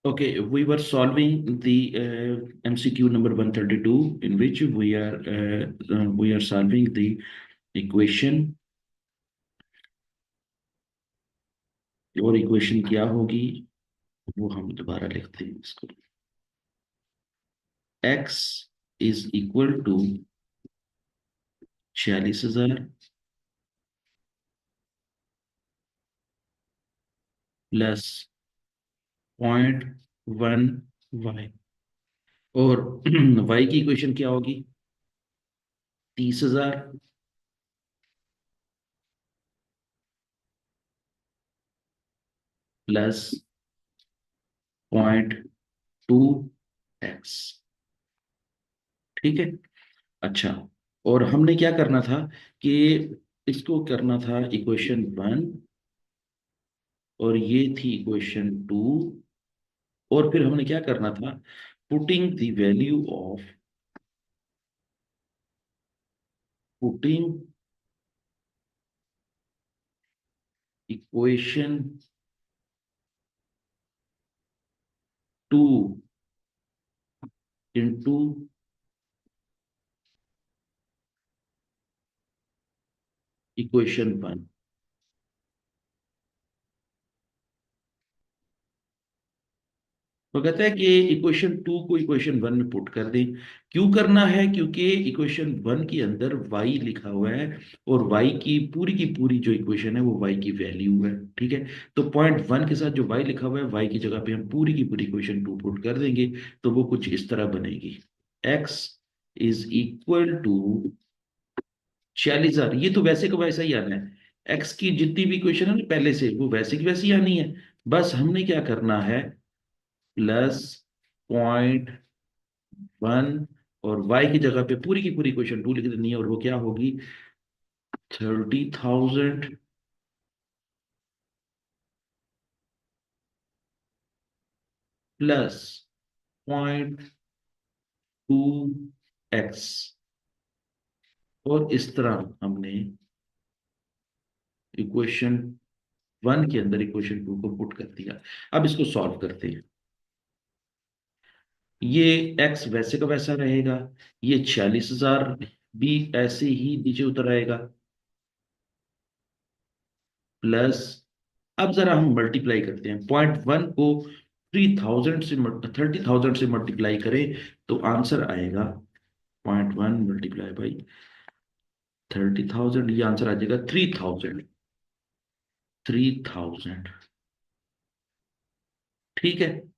Okay, we were solving the MCQ number 132, in which we are solving the equation. और equation क्या होगी वो हम दोबारा लिखते हैं इसको। x is equal to 46,000 plus 0.1 y, और y की इक्वेशन क्या होगी? 30,000 प्लस 0.2x। ठीक है। अच्छा, और हमने क्या करना था कि इसको करना था इक्वेशन 1, और ये थी इक्वेशन 2, और फिर हमने क्या करना था, पुटिंग इक्वेशन 2 इनटू इक्वेशन 1। तो कहता है कि इक्वेशन 2 को इक्वेशन 1 में पुट कर दें। क्यों करना है? क्योंकि इक्वेशन 1 के अंदर y लिखा हुआ है, और y की पूरी जो इक्वेशन है वो y की वैल्यू है। ठीक है। तो पॉइंट 1 के साथ जो y लिखा हुआ है, y की जगह पे हम पूरी की पूरी इक्वेशन 2 पुट कर देंगे, तो वो कुछ इस तरह बनेगी। x is equal to 46,000। ये तो वैसे का वैसा ही आना है। x की जितनी भी इक्वेशन है ना पहले से, वो वैसे की वैसी आनी है। बस हमने क्या करना है, प्लस 0.1, और y की जगह पे पूरी की पूरी इक्वेशन 2 लिख देनी है, और वो क्या होगी? 30,000 प्लस 0.2x। और इस तरह हमने इक्वेशन 1 के अंदर इक्वेशन 2 को पुट कर दिया। अब इसको सॉल्व करते हैं। ये x वैसे का वैसा रहेगा, ये 46,000 भी ऐसे ही नीचे उतर आएगा, प्लस, अब जरा हम मल्टीप्लाई करते हैं। 0.1 को 30,000 से मल्टीप्लाई करें तो आंसर आएगा 0.1 मल्टीप्लाई बाई 30,000, ये आंसर आ जाएगा 3,000। 3,000। ठीक है।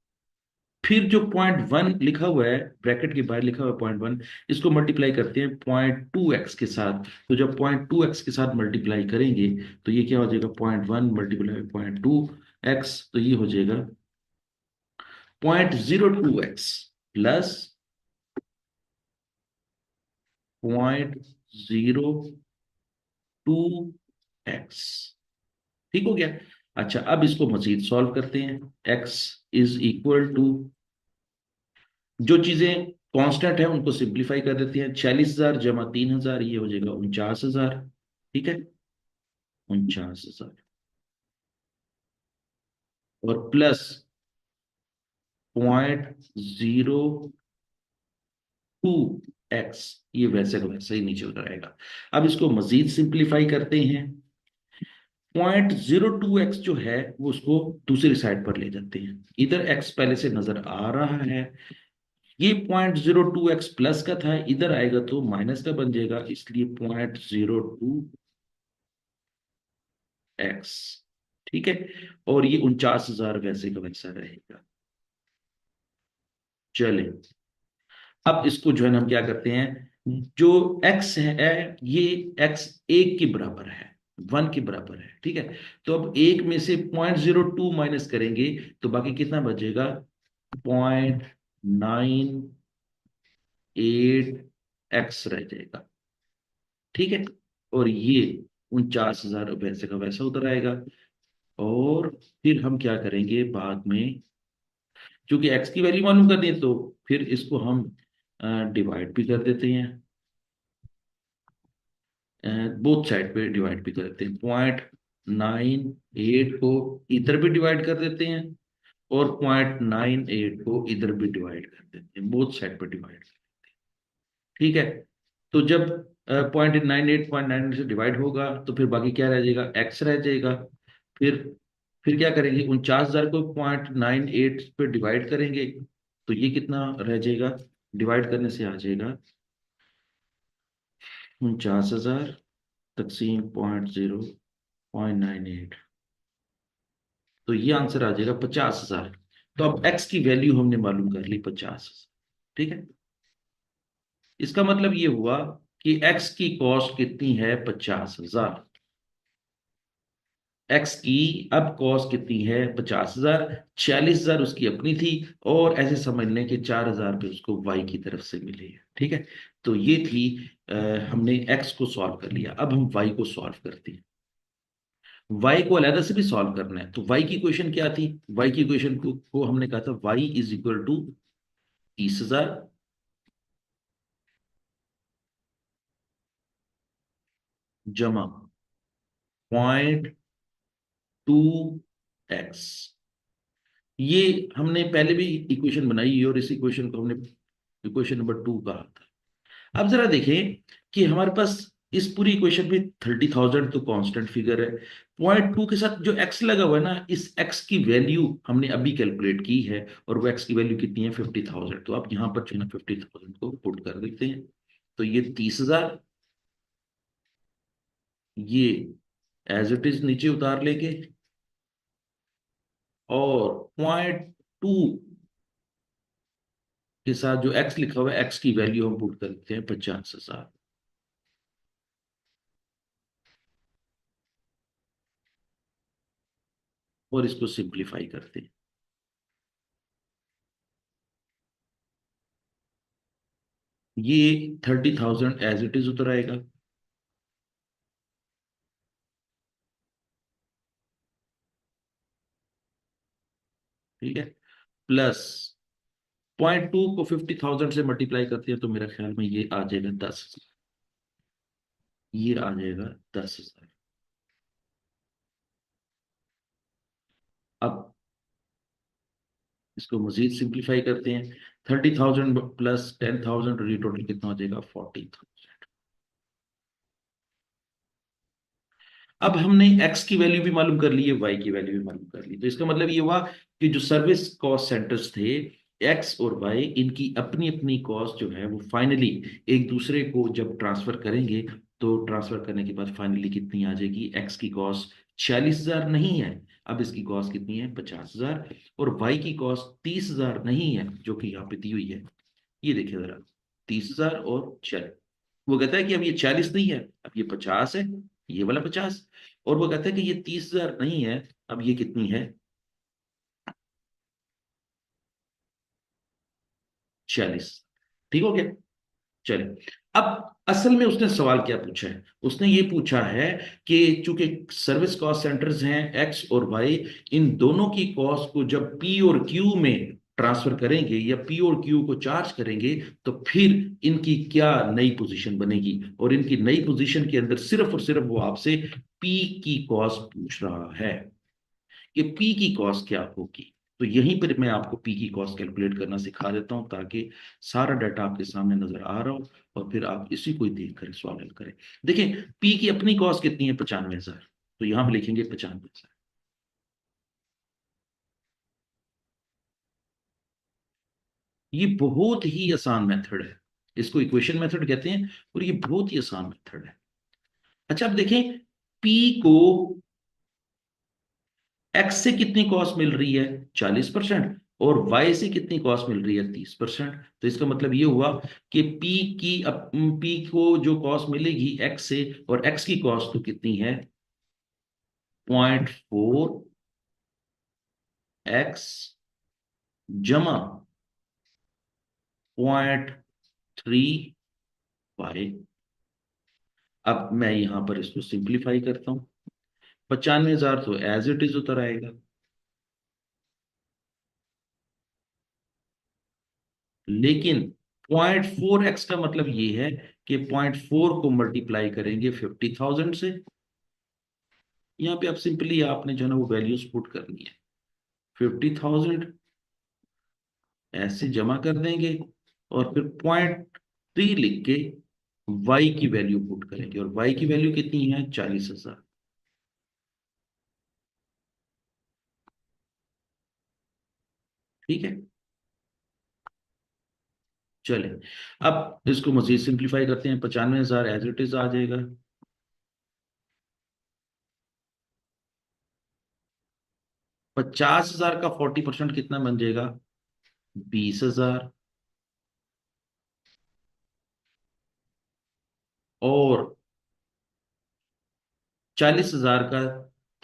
फिर जो 0.1 लिखा हुआ है, ब्रैकेट के बाहर लिखा हुआ है 0.1, इसको मल्टीप्लाई करते हैं 0.2x के साथ। तो जब 0.2x के साथ मल्टीप्लाई करेंगे तो ये क्या हो जाएगा? 0.1 मल्टीप्लाई 0.2x, तो ये हो जाएगा 0.02x प्लस 0.02x। ठीक हो गया। अच्छा, अब इसको मजीद सॉल्व करते हैं। x इज इक्वल टू, जो चीजें कांस्टेंट है उनको सिंप्लीफाई कर देते हैं। 46,000 जमा 3,000, ये हो जाएगा 49,000। ठीक है, 49,000, और प्लस 0.02x, ये वैसे का वैसे ही नीचे उतर आएगा। अब इसको मजीद सिंप्लीफाई करते हैं। 0.02x जो है वो उसको दूसरी साइड पर ले जाते हैं। इधर x पहले से नजर आ रहा है, ये 0.02x प्लस का था, इधर आएगा तो माइनस का बन जाएगा, इसलिए 0.02x। ठीक है। और ये 49,000 वैसे का वैसा रहेगा। चले, अब इसको जो है ना हम क्या करते हैं, जो x है ये x 1 के बराबर है, 1 के बराबर है। ठीक है। तो अब 1 में से 0.02 माइनस करेंगे तो बाकी कितना बचेगा? 0.98x रह जाएगा। ठीक है। और ये 49,000 वैसे का वैसा उतर आएगा। और फिर हम क्या करेंगे बाद में, क्योंकि x की वैल्यू मालूम करनी है, तो फिर इसको हम डिवाइड भी कर देते हैं, बोथ साइड पे डिवाइड भी कर देते हैं। 0.98 को इधर भी डिवाइड कर देते हैं, और 0.98 को इधर भी डिवाइड कर देते हैं, बोथ साइड पर डिवाइड। ठीक है। तो जब 0.98 से डिवाइड होगा तो फिर बाकी क्या रह जाएगा, एक्स रह जाएगा। फिर फिर क्या करेंगे, 49,000 को 0.98 पे डिवाइड करेंगे, तो ये कितना रह जाएगा, डिवाइड करने से आ जाएगा 49,000 तकसीम 0.98, तो ये आंसर आ जाएगा 50,000। तो अब एक्स की वैल्यू हमने मालूम कर ली 50,000। ठीक है। इसका मतलब ये हुआ कि एक्स की कॉस्ट कितनी है, 50,000। एक्स की अब कॉस्ट कितनी है, 50,000। 46,000 उसकी अपनी थी, और ऐसे समझ लें कि 4,000 रुपये उसको वाई की तरफ से मिले हैं। ठीक है। तो ये थी अ, हमने एक्स को सॉल्व कर लिया, अब हम वाई को सॉल्व करते हैं। वाई को अलग से भी सॉल्व करना है, तो वाई की इक्वेशन क्या थी, वाई की इक्वेशन को हमने कहा था वाई इज इक्वल टू 30,000 जमा 0.2x। ये हमने पहले भी इक्वेशन बनाई है, और इस इक्वेशन को हमने इक्वेशन नंबर 2 कहा था। अब जरा देखें कि हमारे पास इस पूरी इक्वेशन में 30,000 तो कांस्टेंट फिगर है, 0.2 के साथ जो x लगा हुआ है ना, इस x की वैल्यू हमने अभी कैलकुलेट की है, और वो x की वैल्यू कितनी है, 50,000। तो आप यहां पर जो है ना 50,000 को पुट कर देते हैं, तो ये 30,000, ये एज इट इज नीचे उतार लेंगे, और 0.2 के साथ जो x लिखा हुआ है, x की वैल्यू हम पुट कर देते हैं 50,000, और इसको सिंप्लीफाई करते हैं। ये 30,000 एज इट इज उतर आएगा, ठीक है, प्लस 0.2 को 50,000 से मल्टीप्लाई करते हैं, तो मेरा ख्याल में ये आ जाएगा 10,000। ये आ जाएगा 10,000। अब इसको मजीद सिंप्लीफाई करते हैं, 30,000 प्लस 10,000, ये टोटल कितना हो जाएगा, 40,000। अब हमने x की वैल्यू भी मालूम कर ली है, y की वैल्यू भी मालूम कर ली, तो इसका मतलब ये हुआ कि जो सर्विस कॉस्ट सेंटर्स थे, x और y, इनकी अपनी अपनी कॉस्ट जो है वो फाइनली एक दूसरे को जब ट्रांसफर करेंगे, तो ट्रांसफर करने के बाद फाइनली कितनी आ जाएगी, x की कॉस्ट 46,000 नहीं है, अब इसकी कॉस्ट कितनी है, 50,000। और y की कॉस्ट 30,000 नहीं है, जो कि यहाँ पे दी हुई है, ये देखिए जरा, 30,000 और 40। वो कहता है कि अब ये 40 नहीं है, अब ये 50 है, ये वाला 50। और वो कहता है कि ये 30,000 नहीं है, अब ये कितनी है, 40। ठीक हो गया। चलिए, अब असल में उसने सवाल क्या पूछा है, उसने ये पूछा है कि चूंकि सर्विस कॉस्ट सेंटर्स हैं एक्स और वाई, इन दोनों की कॉस्ट को जब पी और क्यू में ट्रांसफर करेंगे, या पी और क्यू को चार्ज करेंगे, तो फिर इनकी क्या नई पोजीशन बनेगी, और इनकी नई पोजीशन के अंदर सिर्फ और सिर्फ वो आपसे पी की कॉस्ट पूछ रहा है कि पी की कॉस्ट क्या होगी। तो यहीं पर मैं आपको पी की कॉस्ट कैलकुलेट करना सिखा देता हूं, ताकि सारा डाटा आपके सामने नजर आ रहा हो, और फिर आप इसी को ही देख कर सवाल हल करें। देखिए, पी की अपनी कॉस्ट कितनी है, 95,000, तो यहां हम लिखेंगे 95,000। ये बहुत ही आसान मेथड है, इसको इक्वेशन मेथड कहते हैं, और ये बहुत ही आसान मेथड है। अच्छा, अब देखें, पी को एक्स से कितनी कॉस्ट मिल रही है, 40%, और वाई से कितनी कॉस्ट मिल रही है, 30%। तो इसका मतलब ये हुआ कि पी को जो कॉस्ट मिलेगी एक्स से, और एक्स की कॉस्ट तो कितनी है, 0.4x जमा 0.3y। अब मैं यहां पर इसको सिंप्लीफाई करता हूं, 95,000 तो एज इट इज उतर आएगा, लेकिन 0.4x का मतलब ये है कि 0.4 को मल्टीप्लाई करेंगे 50,000 से। यहाँ पे आप सिंपली आपने जो है ना वो वैल्यूज पुट करनी है, 50,000 ऐसे जमा कर देंगे और फिर 0.3 लिख के वाई की वैल्यू पुट करेंगे, और वाई की वैल्यू कितनी है? 40,000। ठीक है, चले अब इसको मजीद सिंप्लीफाई करते हैं। 95,000 एज इट इज आ जाएगा। 50,000 का 40% कितना बन जाएगा? 20,000। और 40,000 का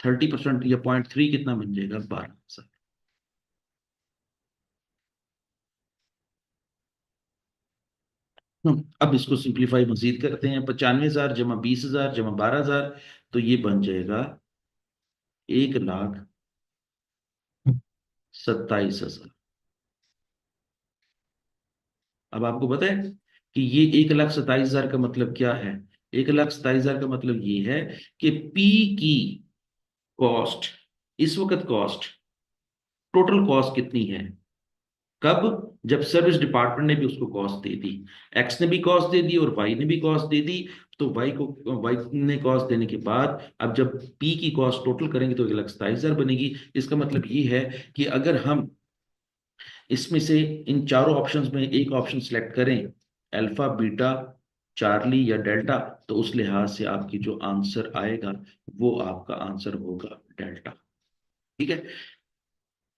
30% या 0.3 कितना बन जाएगा? 12,000। अब इसको सिंप्लीफाई मजीद करते हैं। 95,000 जमा 20,000 जमा 12,000, तो ये बन जाएगा 1,27,000। अब आपको पता है कि ये 1,27,000 का मतलब क्या है? 1,27,000 का मतलब ये है कि पी की कॉस्ट, इस वक्त कॉस्ट, टोटल कॉस्ट कितनी है? कब? जब सर्विस डिपार्टमेंट ने भी उसको कॉस्ट दे दी, एक्स ने भी कॉस्ट दे दी और वाई ने भी कॉस्ट दे दी। तो वाई ने कॉस्ट देने के बाद अब जब पी की कॉस्ट टोटल करेंगे तो 1,27,000 बनेगी। इसका मतलब ये है कि अगर हम इसमें से इन चारों ऑप्शंस में एक ऑप्शन सेलेक्ट करें, अल्फा बीटा चार्ली या डेल्टा, तो उस लिहाज से आपकी जो आंसर आएगा वो आपका आंसर होगा डेल्टा। ठीक है।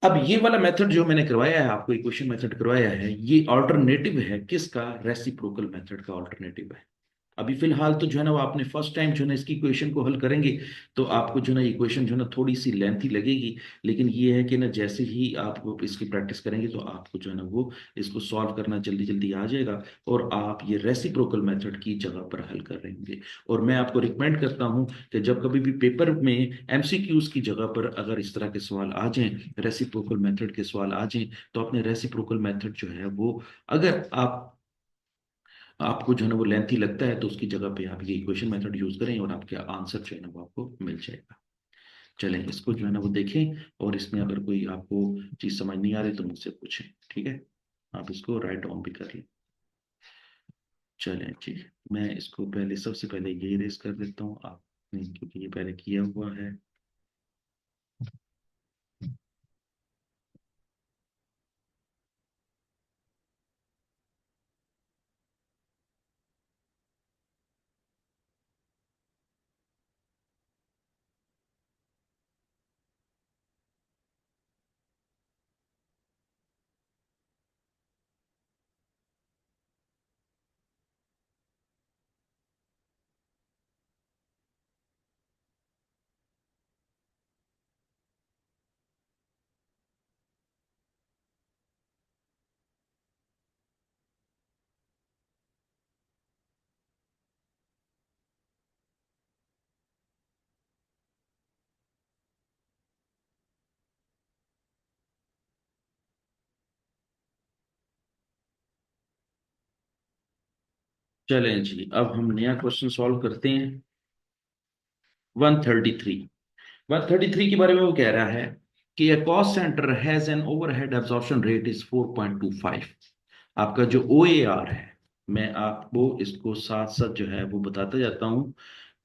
अब ये वाला मेथड जो मैंने करवाया है आपको, इक्वेशन मेथड करवाया है, ये ऑल्टरनेटिव है किसका? रेसिप्रोकल मेथड का ऑल्टरनेटिव है। अभी फिलहाल तो जो है ना वो आपने फर्स्ट टाइम जो है ना इसकी इक्वेशन को हल करेंगे तो आपको जो है ना इक्वेशन जो है ना थोड़ी सी लेंथी लगेगी। लेकिन ये है कि ना जैसे ही आप वो इसकी प्रैक्टिस करेंगे तो आपको जो है ना वो इसको सॉल्व करना जल्दी जल्दी आ जाएगा, और आप ये रेसिप्रोकल मेथड की जगह पर हल कर रहे होंगे। और मैं आपको रिकमेंड करता हूं कि जब कभी भी पेपर में एमसीक्यूज की जगह पर अगर इस तरह के सवाल आ जाएं, रेसिप्रोकल मेथड के सवाल आ जाएं, तो अपने रेसिप्रोकल मेथड जो है वो, अगर आपको जो है ना वो लेंथी लगता है, तो उसकी जगह पे आप ये इक्वेशन मेथड यूज करें और आपके आंसर जो है ना वो आपको मिल जाएगा। चलें इसको जो है ना वो देखें, और इसमें अगर कोई आपको चीज समझ नहीं आ रही तो मुझसे पूछें। ठीक है, आप इसको राइट ऑन भी कर लें। चलें जी, मैं इसको पहले सबसे पहले ये रेस कर देता हूँ आप, क्योंकि ये पहले किया हुआ है। चलें जी, अब हम नया क्वेश्चन सॉल्व करते हैं। 133। 133 के बारे में वो कह रहा है कि a cost centre has an overhead absorption rate is 4.25। आपका जो ओ ए आर है, मैं आपको इसको साथ साथ जो है वो बताता जाता हूँ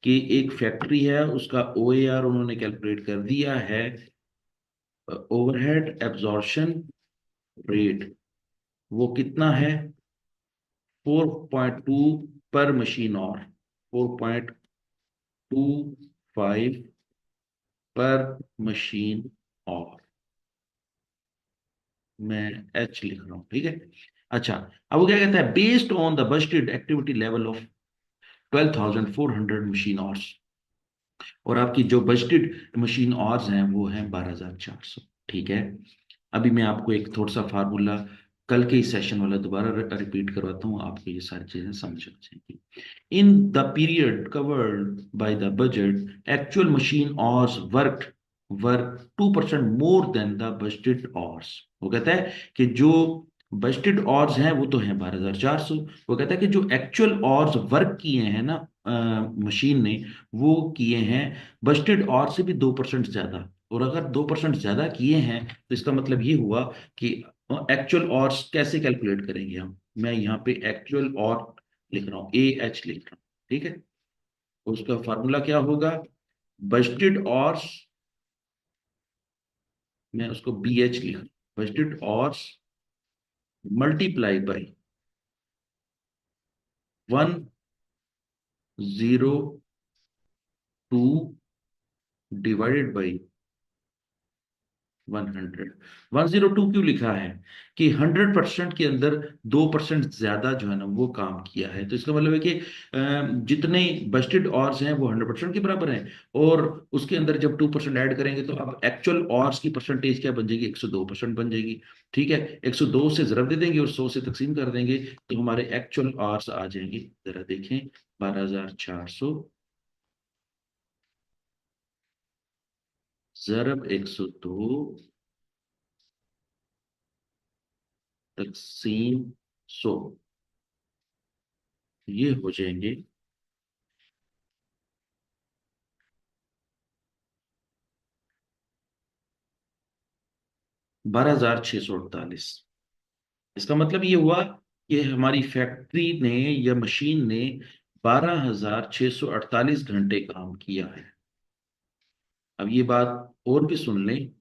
कि एक फैक्ट्री है, उसका ओ ए आर उन्होंने कैलकुलेट कर दिया है। ओवरहेड एब्जॉर्प्शन रेट वो कितना है? 4.2 पर मशीन और 4.25 पर मशीन और, मैं एच लिख रहा हूँ। ठीक है। अच्छा, अब वो क्या कहता है? Based on the budgeted activity level of 12,400 machine hours, और आपकी जो बजटेड मशीन आवर्स हैं वो हैं 12,400। ठीक है। अभी मैं आपको एक थोड़ा सा फार्मूला कल के इस सेशन वाला दोबारा रिपीट करवाता हूँ, आपको ये सारी चीजें समझ आ जाएंगी। In the period covered by the budget, actual machine hours work 2% more than the budgeted hours. वो कहता है कि जो बजटेड आवर्स हैं वो तो हैं 12,400, वो कहता है कि जो एक्चुअल आवर्स वर्क किए हैं ना मशीन ने, वो किए हैं बजटेड आवर्स से भी 2% ज्यादा। और अगर 2% ज्यादा किए हैं तो इसका मतलब ये हुआ कि एक्चुअल और कैसे कैलकुलेट करेंगे हम। मैं यहाँ पे एक्चुअल और लिख रहा हूँ, ए एच लिख रहा हूँ, ठीक है। उसका फार्मूला क्या होगा, बजटेड और, मैं उसको बी एच लिख रहा हूँ, बजटेड और मल्टीप्लाई बाई 102 डिवाइडेड बाई 100। 102 क्यों लिखा है कि 100% के अंदर 2% ज्यादा जो है ना वो काम किया है, तो इसका मतलब है कि जितने बजटेड ऑर्स हैं वो 100% के बराबर हैं। और उसके अंदर जब 2% ऐड करेंगे तो अब एक्चुअल ऑर्स की परसेंटेज क्या बन जाएगी, 102% बन जाएगी। ठीक है, 102 से जरब दे देंगे और 100 से तकसीम कर देंगे तो हमारे एक्चुअल ऑर्स आ जाएंगे। जरा देखें, 12,400 जरब 102 तकसीम 100, ये हो जाएंगे 12,648। इसका मतलब ये हुआ कि हमारी फैक्ट्री ने या मशीन ने 12,648 घंटे काम किया है। अब ये बात और भी सुन लें,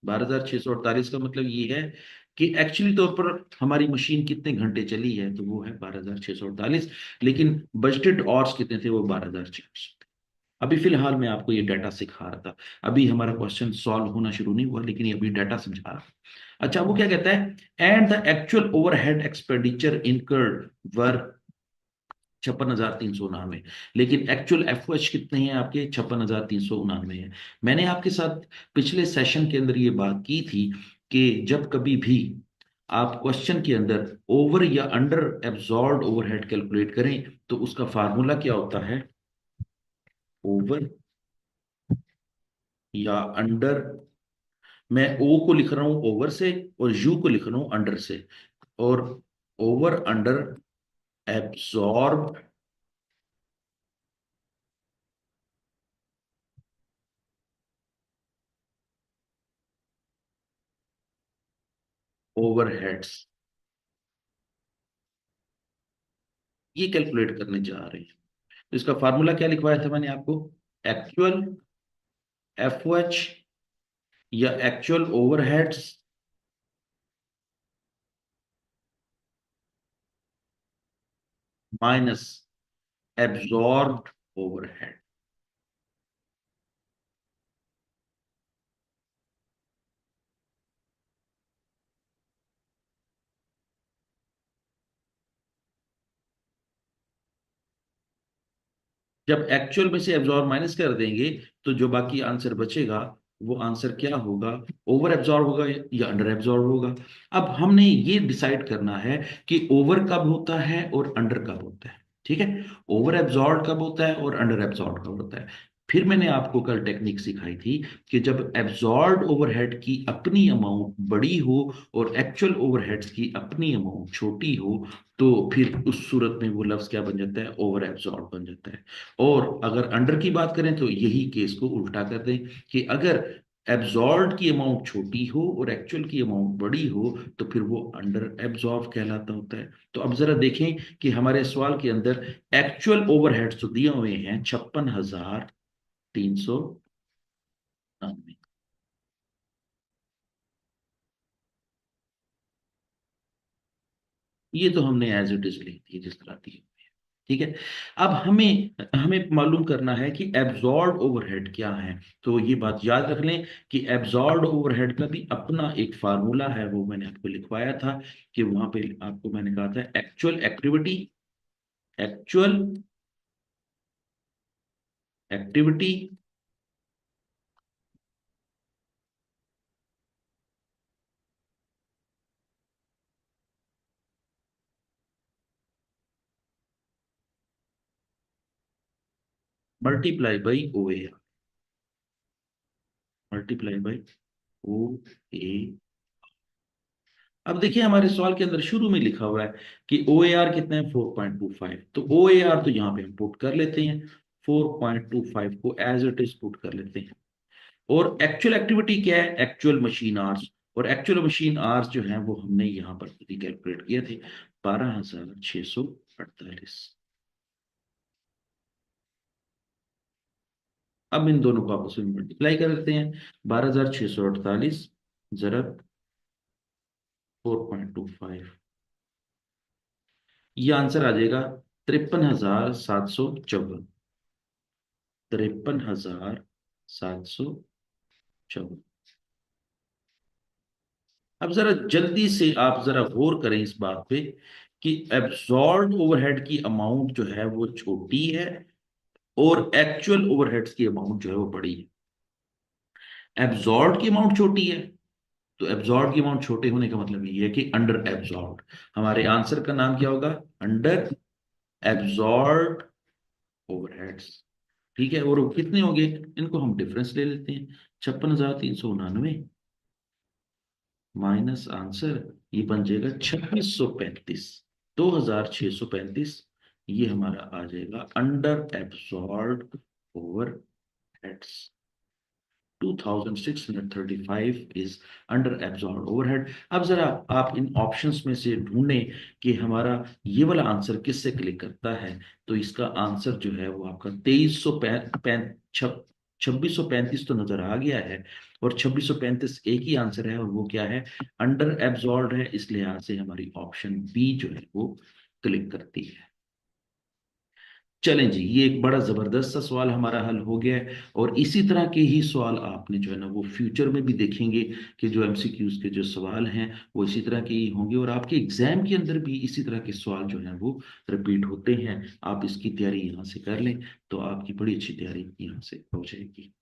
12,648 का मतलब ये है कि एक्चुअली तौर पर हमारी मशीन कितने घंटे चली है, तो वो है 12,648, लेकिन बजटेड आवर्स कितने थे, वो 12,400। अभी फिलहाल मैं आपको ये डाटा सिखा रहा था, अभी हमारा क्वेश्चन सॉल्व होना शुरू नहीं हुआ, लेकिन ये अभी डाटा समझा रहा। अच्छा, वो क्या कहता है, and the actual overhead expenditure incurred were 56,399, लेकिन एक्चुअल एफ कितने हैं आपके, 56,399 है। मैंने आपके साथ पिछले सेशन के अंदर ये बात की थी कि जब कभी भी आप क्वेश्चन के अंदर ओवर या अंडर एब्जॉर्ब ओवरहेड कैलकुलेट करें तो उसका फार्मूला क्या होता है, ओवर या अंडर। मैं ओ को लिख रहा हूं ओवर से और यू को लिख रहा हूं अंडर से, और ओवर अंडर एब्जॉर्ब ओवरहेड्स, ये कैलकुलेट करने जा रहे हैं। तो इसका फार्मूला क्या लिखवाया था मैंने आपको, एक्चुअल एफ या actual overheads minus absorbed overhead. जब एक्चुअल में से एब्जॉर्ब माइनस कर देंगे तो जो बाकी आंसर बचेगा वो आंसर क्या होगा, ओवर एब्जॉर्ब होगा या अंडर एब्जॉर्ब होगा। अब हमने ये डिसाइड करना है कि ओवर कब होता है और अंडर कब होता है। ठीक है, ओवर एब्जॉर्ब कब होता है और अंडर एब्जॉर्ब कब होता है। फिर मैंने आपको कल टेक्निक सिखाई थी कि जब एब्जॉर्ब ओवरहेड की अपनी अमाउंट बड़ी हो और एक्चुअल ओवरहेड्स की अपनी अमाउंट छोटी हो तो फिर उस सूरत में वो लफ्ज क्या बन जाता है, ओवर एब्जॉर्ब बन जाता है। और अगर अंडर की बात करें तो यही केस को उल्टा कर दें कि अगर एब्जॉर्ब की अमाउंट छोटी हो और एक्चुअल की अमाउंट बड़ी हो तो फिर वो अंडर एब्जॉर्ब कहलाता होता है। तो अब जरा देखें कि हमारे सवाल के अंदर एक्चुअल ओवरहेड्स तो दिए हुए हैं 56,399, ये तो हमने एज इट इज लिख दी जिस तरह दी। ठीक है, अब हमें हमें मालूम करना है कि एब्जॉर्ब ओवरहेड क्या है। तो ये बात याद रख लें कि एब्जॉर्ब ओवरहेड का भी अपना एक फार्मूला है, वो मैंने आपको लिखवाया था कि वहां पे आपको मैंने कहा था actual activity, actual activity multiply by O A, multiply by O A. अब देखिए हमारे सवाल के अंदर शुरू में लिखा हुआ है कि ओ ए आर कितना है, 4.25, तो ओ ए आर तो यहाँ पे हम पुट कर लेते हैं, 4.25 को एज इट इज पुट कर लेते हैं। और एक्चुअल एक्टिविटी क्या है, एक्चुअल मशीन आवर्स। और एक्चुअल मशीन आवर्स जो है वो हमने यहाँ पर कैलकुलेट किए थे, 12,648। अब इन दोनों को आपस में मल्टीप्लाई कर देते हैं, 12,648 जरब 4.25, ये आंसर आ जाएगा 53,754। 53,754। अब जरा जल्दी से आप जरा गौर करें इस बात पे कि एब्जॉर्ब ओवरहेड की अमाउंट जो है वो छोटी है और एक्चुअल ओवरहेड्स की अमाउंट जो है वो बड़ी है। एब्जॉर्ब की अमाउंट छोटी है, तो एब्जॉर्ब की अमाउंट छोटे होने का मतलब ये है कि अंडर एब्जॉर्ब। हमारे आंसर का नाम क्या होगा, अंडर एब्जॉर्ब ओवरहेड्स। ठीक है, और वो कितने हो गए, इनको हम डिफरेंस ले लेते हैं, 56,399 माइनस आंसर, ये बन जाएगा 2635। 2635, ये हमारा आ जाएगा under absorb over heads. 2635 is under absorb overhead. अब जरा आप इन ऑप्शंस में से ढूंढें कि हमारा ये वाला आंसर किससे क्लिक करता है। तो इसका आंसर जो है वो आपका 2635 तो नजर आ गया है, और 2635 एक ही आंसर है, और वो क्या है, अंडर एब्सॉर्ब है। इस लिहाज से हमारी ऑप्शन बी जो है वो क्लिक करती है। चलें जी, ये एक बड़ा जबरदस्त सा सवाल हमारा हल हो गया है, और इसी तरह के ही सवाल आपने जो है ना वो फ्यूचर में भी देखेंगे कि जो एमसीक्यूज के जो सवाल हैं वो इसी तरह के ही होंगे, और आपके एग्जाम के अंदर भी इसी तरह के सवाल जो हैं वो रिपीट होते हैं। आप इसकी तैयारी यहाँ से कर लें तो आपकी बड़ी अच्छी तैयारी यहाँ से हो जाएगी।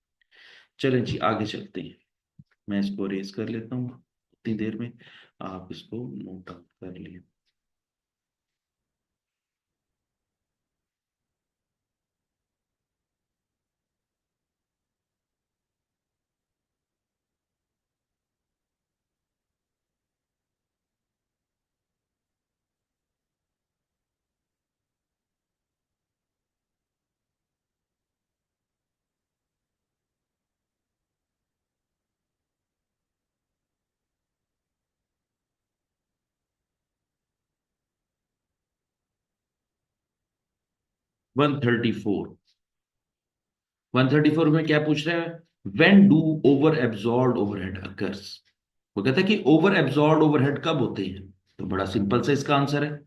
चलें जी, आगे चलते हैं। मैं इसको रेज कर लेता हूँ, उतनी देर में आप इसको नोट डाउन कर लें। 134। 134 में क्या पूछ रहा है, when do over absorb overhead occurs. वो कहता है कि ओवर एब्जॉर्ब ओवरहेड कब होते हैं। तो बड़ा सिंपल सा इसका आंसर है,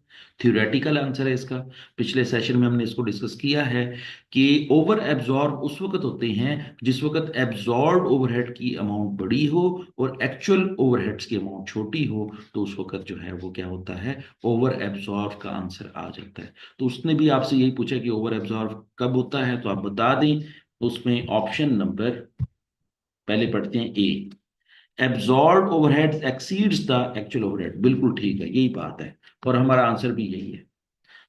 थ्योरेटिकल आंसर है इसका। पिछले सेशन में हमने इसको डिस्कस किया है कि ओवर एब्जॉर्ब उस वक्त होते हैं जिस वक्त एब्जॉर्ब ओवरहेड की अमाउंट बड़ी हो और एक्चुअल ओवरहेड्स की अमाउंट छोटी हो, तो उस वक्त जो है वो क्या होता है, ओवर एब्जॉर्ब का आंसर आ जाता है। तो उसने भी आपसे यही पूछा कि ओवर एब्जॉर्ब कब होता है, तो आप बता दें। तो उसमें ऑप्शन नंबर, पहले पढ़ते हैं A, absorbed overhead exceeds the actual overhead. बिल्कुल ठीक है, यही बात है, और हमारा आंसर भी यही है।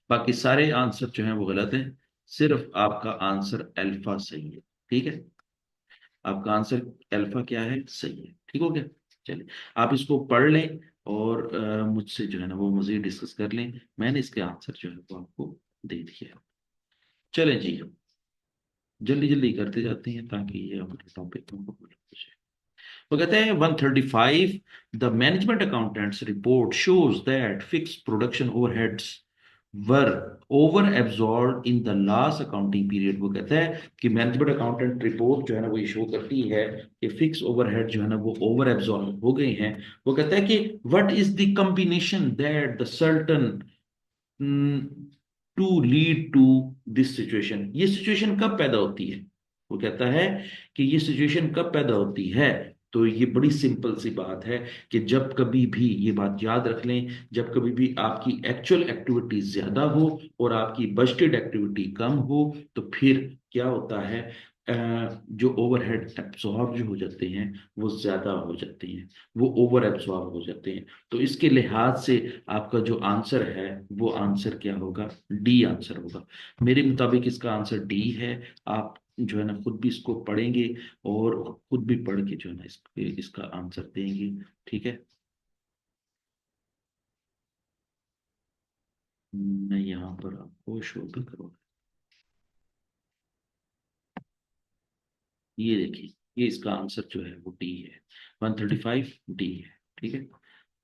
बाकी सारे आंसर जो हैं वो गलत हैं, सिर्फ आपका आंसर अल्फा सही है। ठीक है, आपका आंसर अल्फा क्या है, सही है। ठीक हो गया। चलिए, आप इसको पढ़ लें और मुझसे जो है ना वो मजीद डिस्कस कर लें। मैंने इसके आंसर जो है वो आपको दे दिया है। चलें जी, जल्दी जल्दी करते जाते हैं ताकि ये हमारे टॉपिक को पूरा हो जाए। वो कहते हैं 135, the management accountants report shows that fix production overheads were over absorb in the last accounting period. वो कहता है कि मैनेजमेंट अकाउंटेंट रिपोर्ट जो है ना वो शो करती है कि फिक्स ओवरहेड जो है ना वो ओवर एब्जॉर्ब हो गए हैं। वो कहता है कि what is the combination that the certain to lead to this situation. ये सिचुएशन कब पैदा होती है। वो कहता है कि ये सिचुएशन कब पैदा होती है। तो ये बड़ी सिंपल सी बात है कि जब कभी भी, ये बात याद रख लें, जब कभी भी आपकी एक्चुअल एक्टिविटी ज्यादा हो और आपकी बजटेड एक्टिविटी कम हो, तो फिर क्या होता है, जो ओवरहेड एब्सॉर्ब जो हो जाते हैं वो ज्यादा हो जाते हैं, वो ओवर एब्सॉर्ब हो जाते हैं। तो इसके लिहाज से आपका जो आंसर है वो आंसर क्या होगा, डी आंसर होगा। मेरे मुताबिक इसका आंसर डी है। आप जो है ना खुद भी इसको पढ़ेंगे और खुद भी पढ़ के जो है ना इसका आंसर देंगे। ठीक है, मैं यहाँ पर आपको शो भी करूँगा। ये देखिए, ये इसका आंसर जो है वो डी है, 135 डी है। ठीक है,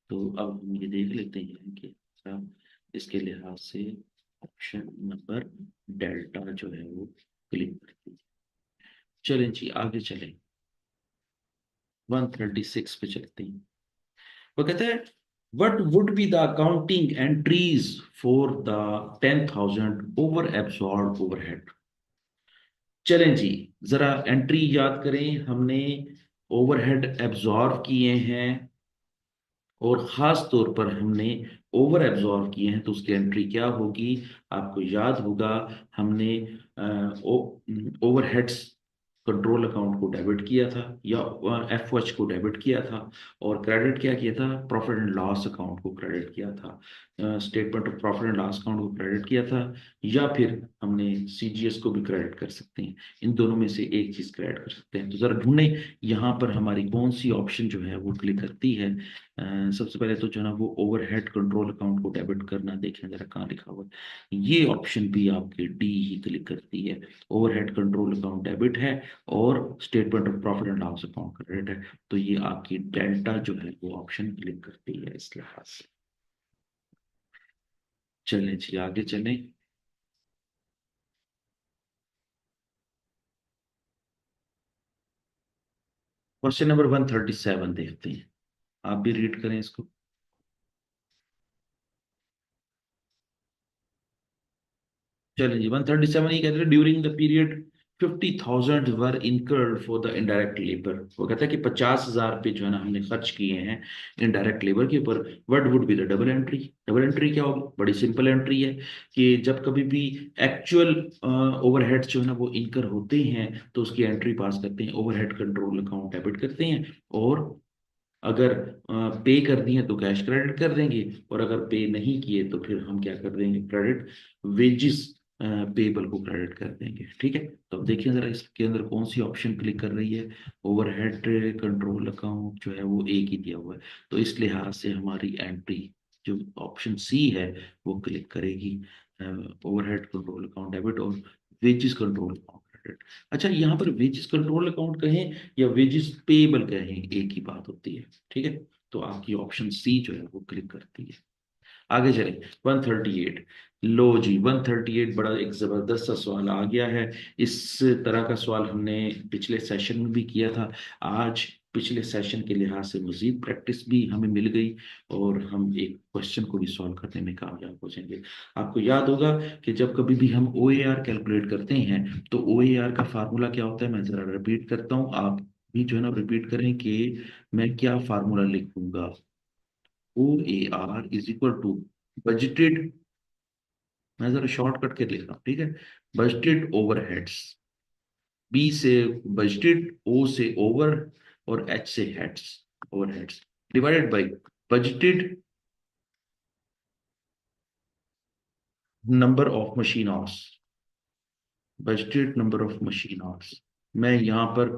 तो अब हम ये देख लेते हैं कि इसके लिहाज से ऑप्शन नंबर डेल्टा जो है वो क्लिक करती है। चलें जी आगे चलें, 136 पे चलते हैं। वो कहते हैं what would be the accounting entries for the 10,000 over absorb overhead. चलें जी, जरा एंट्री याद करें, हमने ओवरहेड एब्जॉर्व किए हैं और ख़ास तौर पर हमने ओवर एब्जॉर्व किए हैं, तो उसकी एंट्री क्या होगी? आपको याद होगा हमने ओवरहेड्स कंट्रोल अकाउंट को डेबिट किया था, या एफ एच को डेबिट किया था, और क्रेडिट क्या किया था? प्रॉफिट एंड लॉस अकाउंट को क्रेडिट किया था, statement of profit and loss account को क्रेडिट किया था, या फिर हमने सीजीएस को भी क्रेडिट कर सकते हैं। इन दोनों में से एक चीज़ क्रेडिट कर सकते हैं। तो ज़रा ढूंढें यहाँ पर हमारी कौन सी ऑप्शन जो है वो क्लिक करती है। सबसे पहले तो जो है ना वो ओवरहेड कंट्रोल अकाउंट को डेबिट करना, देखें जरा कहाँ लिखा हुआ है। ये ऑप्शन भी आपकी डी ही क्लिक करती है। ओवरहेड कंट्रोल अकाउंट डेबिट है और statement of profit and loss account credit है, तो ये आपकी डेल्टा जो है वो ऑप्शन क्लिक करती है इस लिहाज से। चलें जी आगे चलें। क्वेश्चन नंबर 137 देखते हैं, आप भी रीड करें इसको। चलिए जी, 137 ये कहते हैं during the period 50,000 were incurred for the indirect labour. वो कहता है कि 50,000 पे जो है ना हमने खर्च किए हैं इनडायरेक्ट लेबर के ऊपर। What would be the double entry? Double entry क्या होगी? बड़ी सिंपल एंट्री है कि जब कभी भी एक्चुअल ओवरहेड्स जो है ना वो इनकर होते हैं तो उसकी एंट्री पास करते हैं, ओवरहेड कंट्रोल अकाउंट डेबिट करते हैं, और अगर पे कर दिए तो कैश क्रेडिट कर देंगे, और अगर पे नहीं किए तो फिर हम क्या कर देंगे? क्रेडिट वेजेस पेबल को क्रेडिट कर देंगे। ठीक है, तो अब देखिए जरा इसके अंदर कौन सी ऑप्शन क्लिक कर रही है। ओवरहेड कंट्रोल अकाउंट जो है वो एक ही दिया हुआ है, तो इस लिहाज से हमारी एंट्री जो ऑप्शन सी है वो क्लिक करेगी। ओवरहेड कंट्रोल अकाउंट डेबिट और वेजेस कंट्रोल अकाउंट क्रेडिट। अच्छा, यहाँ पर वेजेस कंट्रोल अकाउंट कहें या वेजेस पेबल कहें, एक ही बात होती है। ठीक है, तो आपकी ऑप्शन सी जो है वो क्लिक करती है। आगे चले, 138। लो जी, 138 बड़ा एक जबरदस्त सा सवाल आ गया है। इस तरह का सवाल हमने पिछले सेशन में भी किया था। आज पिछले सेशन के लिहाज से मजीद प्रैक्टिस भी हमें मिल गई और हम एक क्वेश्चन को भी सॉल्व करने में कामयाब हो जाएंगे। आपको याद होगा कि जब कभी भी हम ओ ए आर कैलकुलेट करते हैं तो ओ ए आर का फार्मूला क्या होता है? मैं जरा रिपीट करता हूँ, आप भी जो है ना रिपीट करें कि मैं क्या फार्मूला लिखूंगा। O A R is equal to budgeted, मैं जरा शॉर्टकट के लिख रहा हूँ, ठीक है। बजटेड ओवरहेड्स, बी से बजटेड, ओ से ओवर, और एच से heads, overheads, divided by budgeted number of machine hours, budgeted number of machine hours. मैं यहाँ पर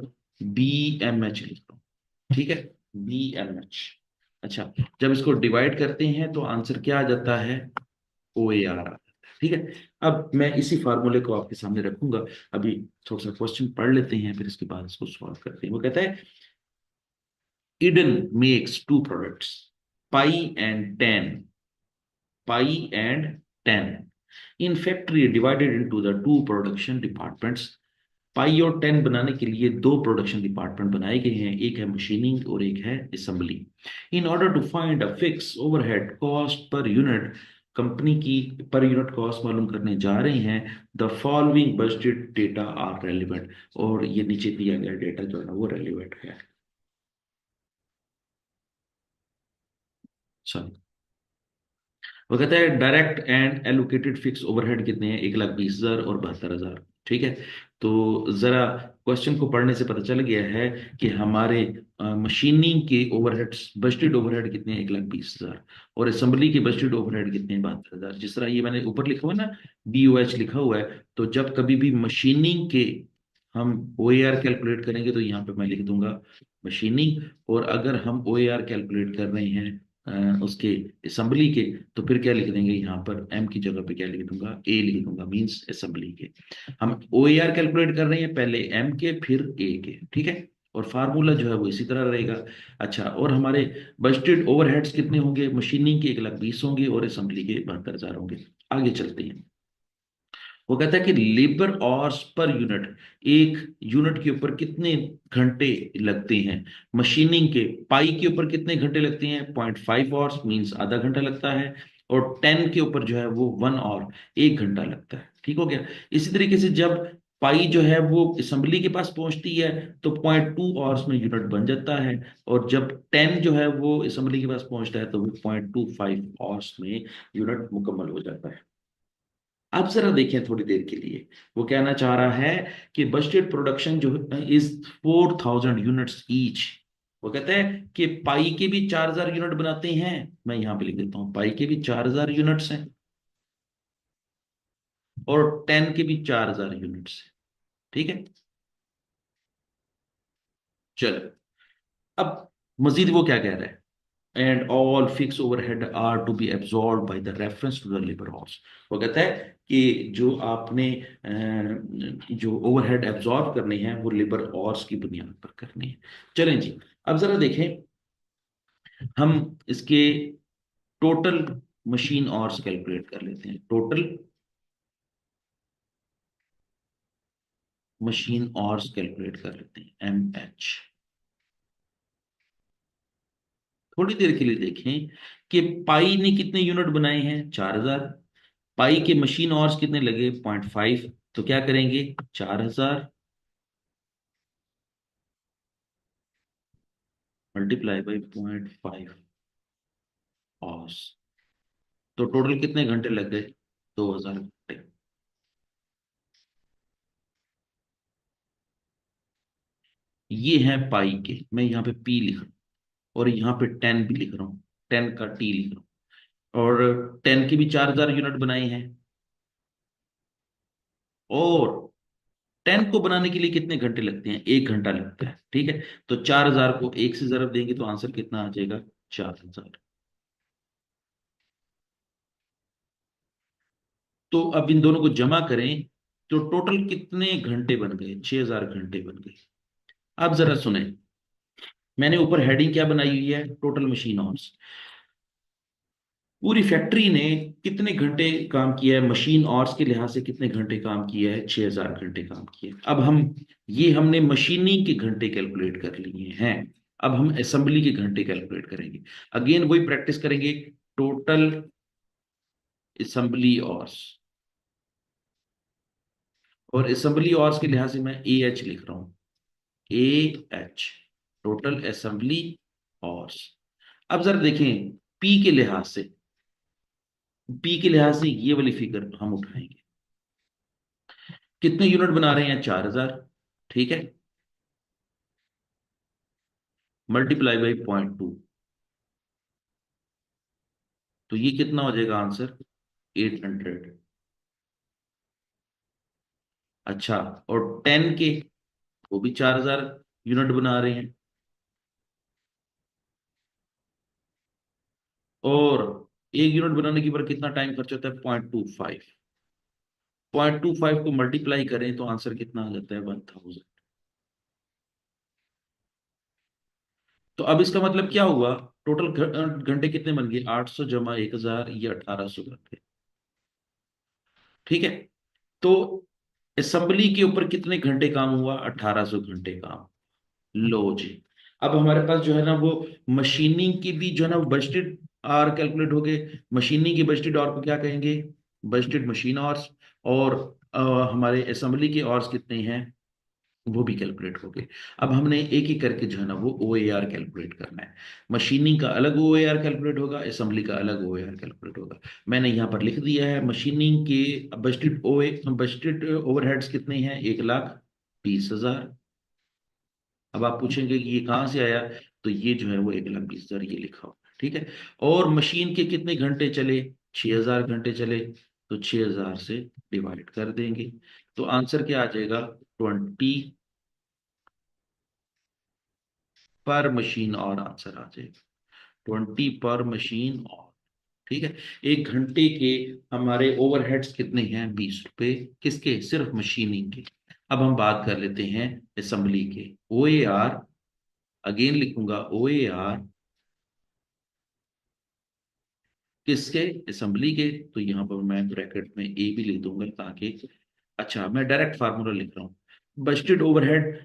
बी एम एच लिख रहा हूँ, ठीक है, बी एम एच। अच्छा, जब इसको डिवाइड करते हैं तो आंसर क्या आ जाता है? ओ ए आर आ जाता है। ठीक है, अब मैं इसी फार्मूले को आपके सामने रखूंगा। अभी थोड़ा सा क्वेश्चन पढ़ लेते हैं, फिर इसके बाद इसको सॉल्व करते हैं। वो कहता है Eden makes two products, pi and tan, pi and tan. In factory divided into the two production departments. पाई और टेन बनाने के लिए दो प्रोडक्शन डिपार्टमेंट बनाए गए हैं, एक है मशीनिंग और एक है assembly. In order to find a fix overhead cost per unit, company की पर यूनिट कॉस्ट मालूम करने जा रहे हैं। The following budgeted data are relevant, और ये नीचे दिया गया डेटा जो है ना वो रेलिवेंट है। चलो, वो कहता है direct and allocated fix overhead कितने हैं? 1,20,000 और 72,000। ठीक है, तो जरा क्वेश्चन को पढ़ने से पता चल गया है कि हमारे मशीनिंग के ओवरहेड्स बजटेड ओवरहेड कितने हैं? 1,20,000, और असेंबली के बजटेड ओवरहेड कितने हैं? 72,000। जिस तरह ये मैंने ऊपर लिखा हुआ है ना, बी ओ एच लिखा हुआ है, तो जब कभी भी मशीनिंग के हम ओ ए आर कैलकुलेट करेंगे तो यहाँ पे मैं लिख दूंगा मशीनिंग, और अगर हम ओ ए आर कैलकुलेट कर रहे हैं उसके असेंबली के, तो फिर क्या लिख देंगे यहाँ पर? एम की जगह पे क्या लिख दूंगा? ए लिख दूंगा, मींस असेंबली के। हम ओ ए आर कैलकुलेट कर रहे हैं पहले एम के फिर ए के। ठीक है, और फार्मूला जो है वो इसी तरह रहेगा। अच्छा, और हमारे बजटेड ओवरहेड्स कितने होंगे? मशीनिंग के 1,20,000 होंगे और असेंबली के 72,000 होंगे। आगे चलते हैं। वो कहता है कि लेबर आवर्स पर यूनिट, एक यूनिट के ऊपर कितने घंटे लगते हैं? मशीनिंग के पाई के ऊपर कितने घंटे लगते हैं? 0.5 आवर्स, मीन्स आधा घंटा लगता है। और 10 के ऊपर जो है वो 1 आवर, 1 घंटा लगता है। ठीक हो गया। इसी तरीके से जब पाई जो है वो असेंबली के पास पहुंचती है तो 0.2 आवर्स में यूनिट बन जाता है। और जब 10 जो है वो असेंबली के पास पहुंचता है तो वो 0.25 आवर्स में यूनिट मुकम्मल हो जाता है। अब जरा देखें थोड़ी देर के लिए, वो कहना चाह रहा है कि बजटेड प्रोडक्शन जो इज 4,000 यूनिट्स ईच। वो कहता है कि पाई के भी 4,000 यूनिट बनाते हैं। मैं यहां पे लिख देता हूं, पाई के भी 4,000 यूनिट्स हैं और 10 के भी 4,000 यूनिट्स हैं। ठीक है, चलो। अब मजीद वो क्या कह रहा है? And all fix overhead are to be absorb by the reference to the labour hours. वो कहता है कि जो आपने जो ओवरहेड एब्जॉर्ब करने हैं वो लेबर हॉर्स की बुनियाद पर करने हैं। चलें जी, अब जरा देखें हम इसके टोटल मशीन आवर्स कैलकुलेट कर लेते हैं। टोटल मशीन आवर्स कैलकुलेट कर लेते हैं, MH। थोड़ी देर के लिए देखें कि पाई ने कितने यूनिट बनाए हैं? 4,000। पाई के मशीन आवर्स कितने लगे? 0.5। तो क्या करेंगे? 4,000 मल्टीप्लाई बाई 0.5 आवर्स। तो टोटल कितने घंटे लग गए? 2,000 घंटे। ये है पाई के, मैं यहाँ पे P लिख रहा हूँ और यहाँ पे 10 भी लिख रहा हूँ, 10 का T लिख रहा हूँ। और 10 के भी 4,000 यूनिट बनाए हैं। और 10 को बनाने के लिए कितने घंटे लगते हैं? 1 घंटा लगता है। ठीक है, तो 4,000 को 1 से जरब देंगे तो आंसर कितना आ जाएगा? 4,000। तो अब इन दोनों को जमा करें तो टोटल कितने घंटे बन गए? 6,000 घंटे बन गए। अब जरा सुने, मैंने ऊपर हेडिंग क्या बनाई हुई है? Total machine hours. पूरी फैक्ट्री ने कितने घंटे काम किया है? मशीन आवर्स के लिहाज से कितने घंटे काम किया है? 6,000 घंटे काम किए। अब हम ये हमने मशीनिंग के घंटे कैलकुलेट कर लिए हैं। अब हम असेंबली के घंटे कैलकुलेट करेंगे। अगेन वही प्रैक्टिस करेंगे। टोटल असेंबली आवर्स, और असेंबली आवर्स के लिहाज से मैं AH लिख रहा हूं। AH, total assembly hours. अब जरा देखें पी के लिहाज से, पी के लिहाज से ये वाली फिगर हम उठाएंगे। कितने यूनिट बना रहे हैं? 4,000। ठीक है, मल्टीप्लाई बाई 0.2। तो ये कितना हो जाएगा आंसर? 800। अच्छा, और 10 के, वो भी 4,000 यूनिट बना रहे हैं। और एक यूनिट बनाने के ऊपर कितना टाइम खर्च होता है? 0.25। 0.25 को मल्टीप्लाई करें तो आंसर कितना आ जाता है? 1,000। तो अब इसका मतलब क्या हुआ? टोटल घंटे कितने बन गए? 800 जमा 1,000, ये 1,800 घंटे। ठीक है, तो असेंबली के ऊपर कितने घंटे काम हुआ? 1,800 घंटे काम। लो जी। अब हमारे पास जो है ना वो मशीनिंग की भी जो है ना वो बजटेड आवर कैलकुलेट हो गए। मशीनिंग की बजटेड आवर को क्या कहेंगे? Budgeted machine hours. और हमारे असेंबली के आवर्स कितने हैं वो भी कैलकुलेट हो गए। अब हमने एक एक करके जो है ना वो OAR कैलकुलेट करना है। मशीनिंग का अलग OAR कैलकुलेट होगा, असेंबली का अलग OAR कैलकुलेट होगा। मैंने यहाँ पर लिख दिया है मशीनिंग के बजटेड ओवरहेड्स कितने हैं? 1,20,000। अब आप पूछेंगे कि ये कहाँ से आया? तो ये जो है वो 1,20,000 ये लिखा हुआ है। ठीक है, और मशीन के कितने घंटे चले? 6,000 घंटे चले। तो 6,000 से डिवाइड कर देंगे तो आंसर क्या आ जाएगा? 20 पर मशीन और आंसर आ जाएगा। 20 पर मशीन और। ठीक है, 1 घंटे के हमारे ओवरहेड्स कितने हैं? 20 रुपए। किसके? सिर्फ मशीनिंग के। अब हम बात कर लेते हैं असेंबली के। OAR अगेन लिखूंगा OAR किसके, असेंबली के, तो यहाँ पर मैं ब्रैकेट में ए भी लिख दूंगा ताकि, अच्छा मैं डायरेक्ट फार्मूला लिख रहा हूँ। बजटेड ओवरहेड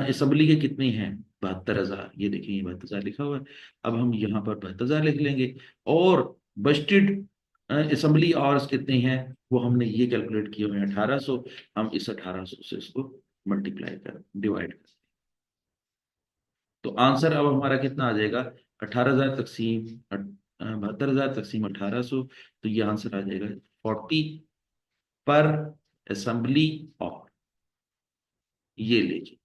असेंबली के कितने हैं, 72,000, ये देखिए 72,000 लिखा हुआ है। अब हम यहाँ पर 72,000 लिख लेंगे। और बजटेड असेंबली आवर्स कितने हैं, वो हमने ये कैलकुलेट किए हुए हैं 1800। हम इस 1800 से इसको मल्टीप्लाई कर डिवाइड कर, तो आंसर अब हमारा कितना आ जाएगा, 18,000 तकसीम 72,000 तकसीम 1800, तो ये आंसर आ जाएगा 40 पर असेंबली। और ये लीजिए,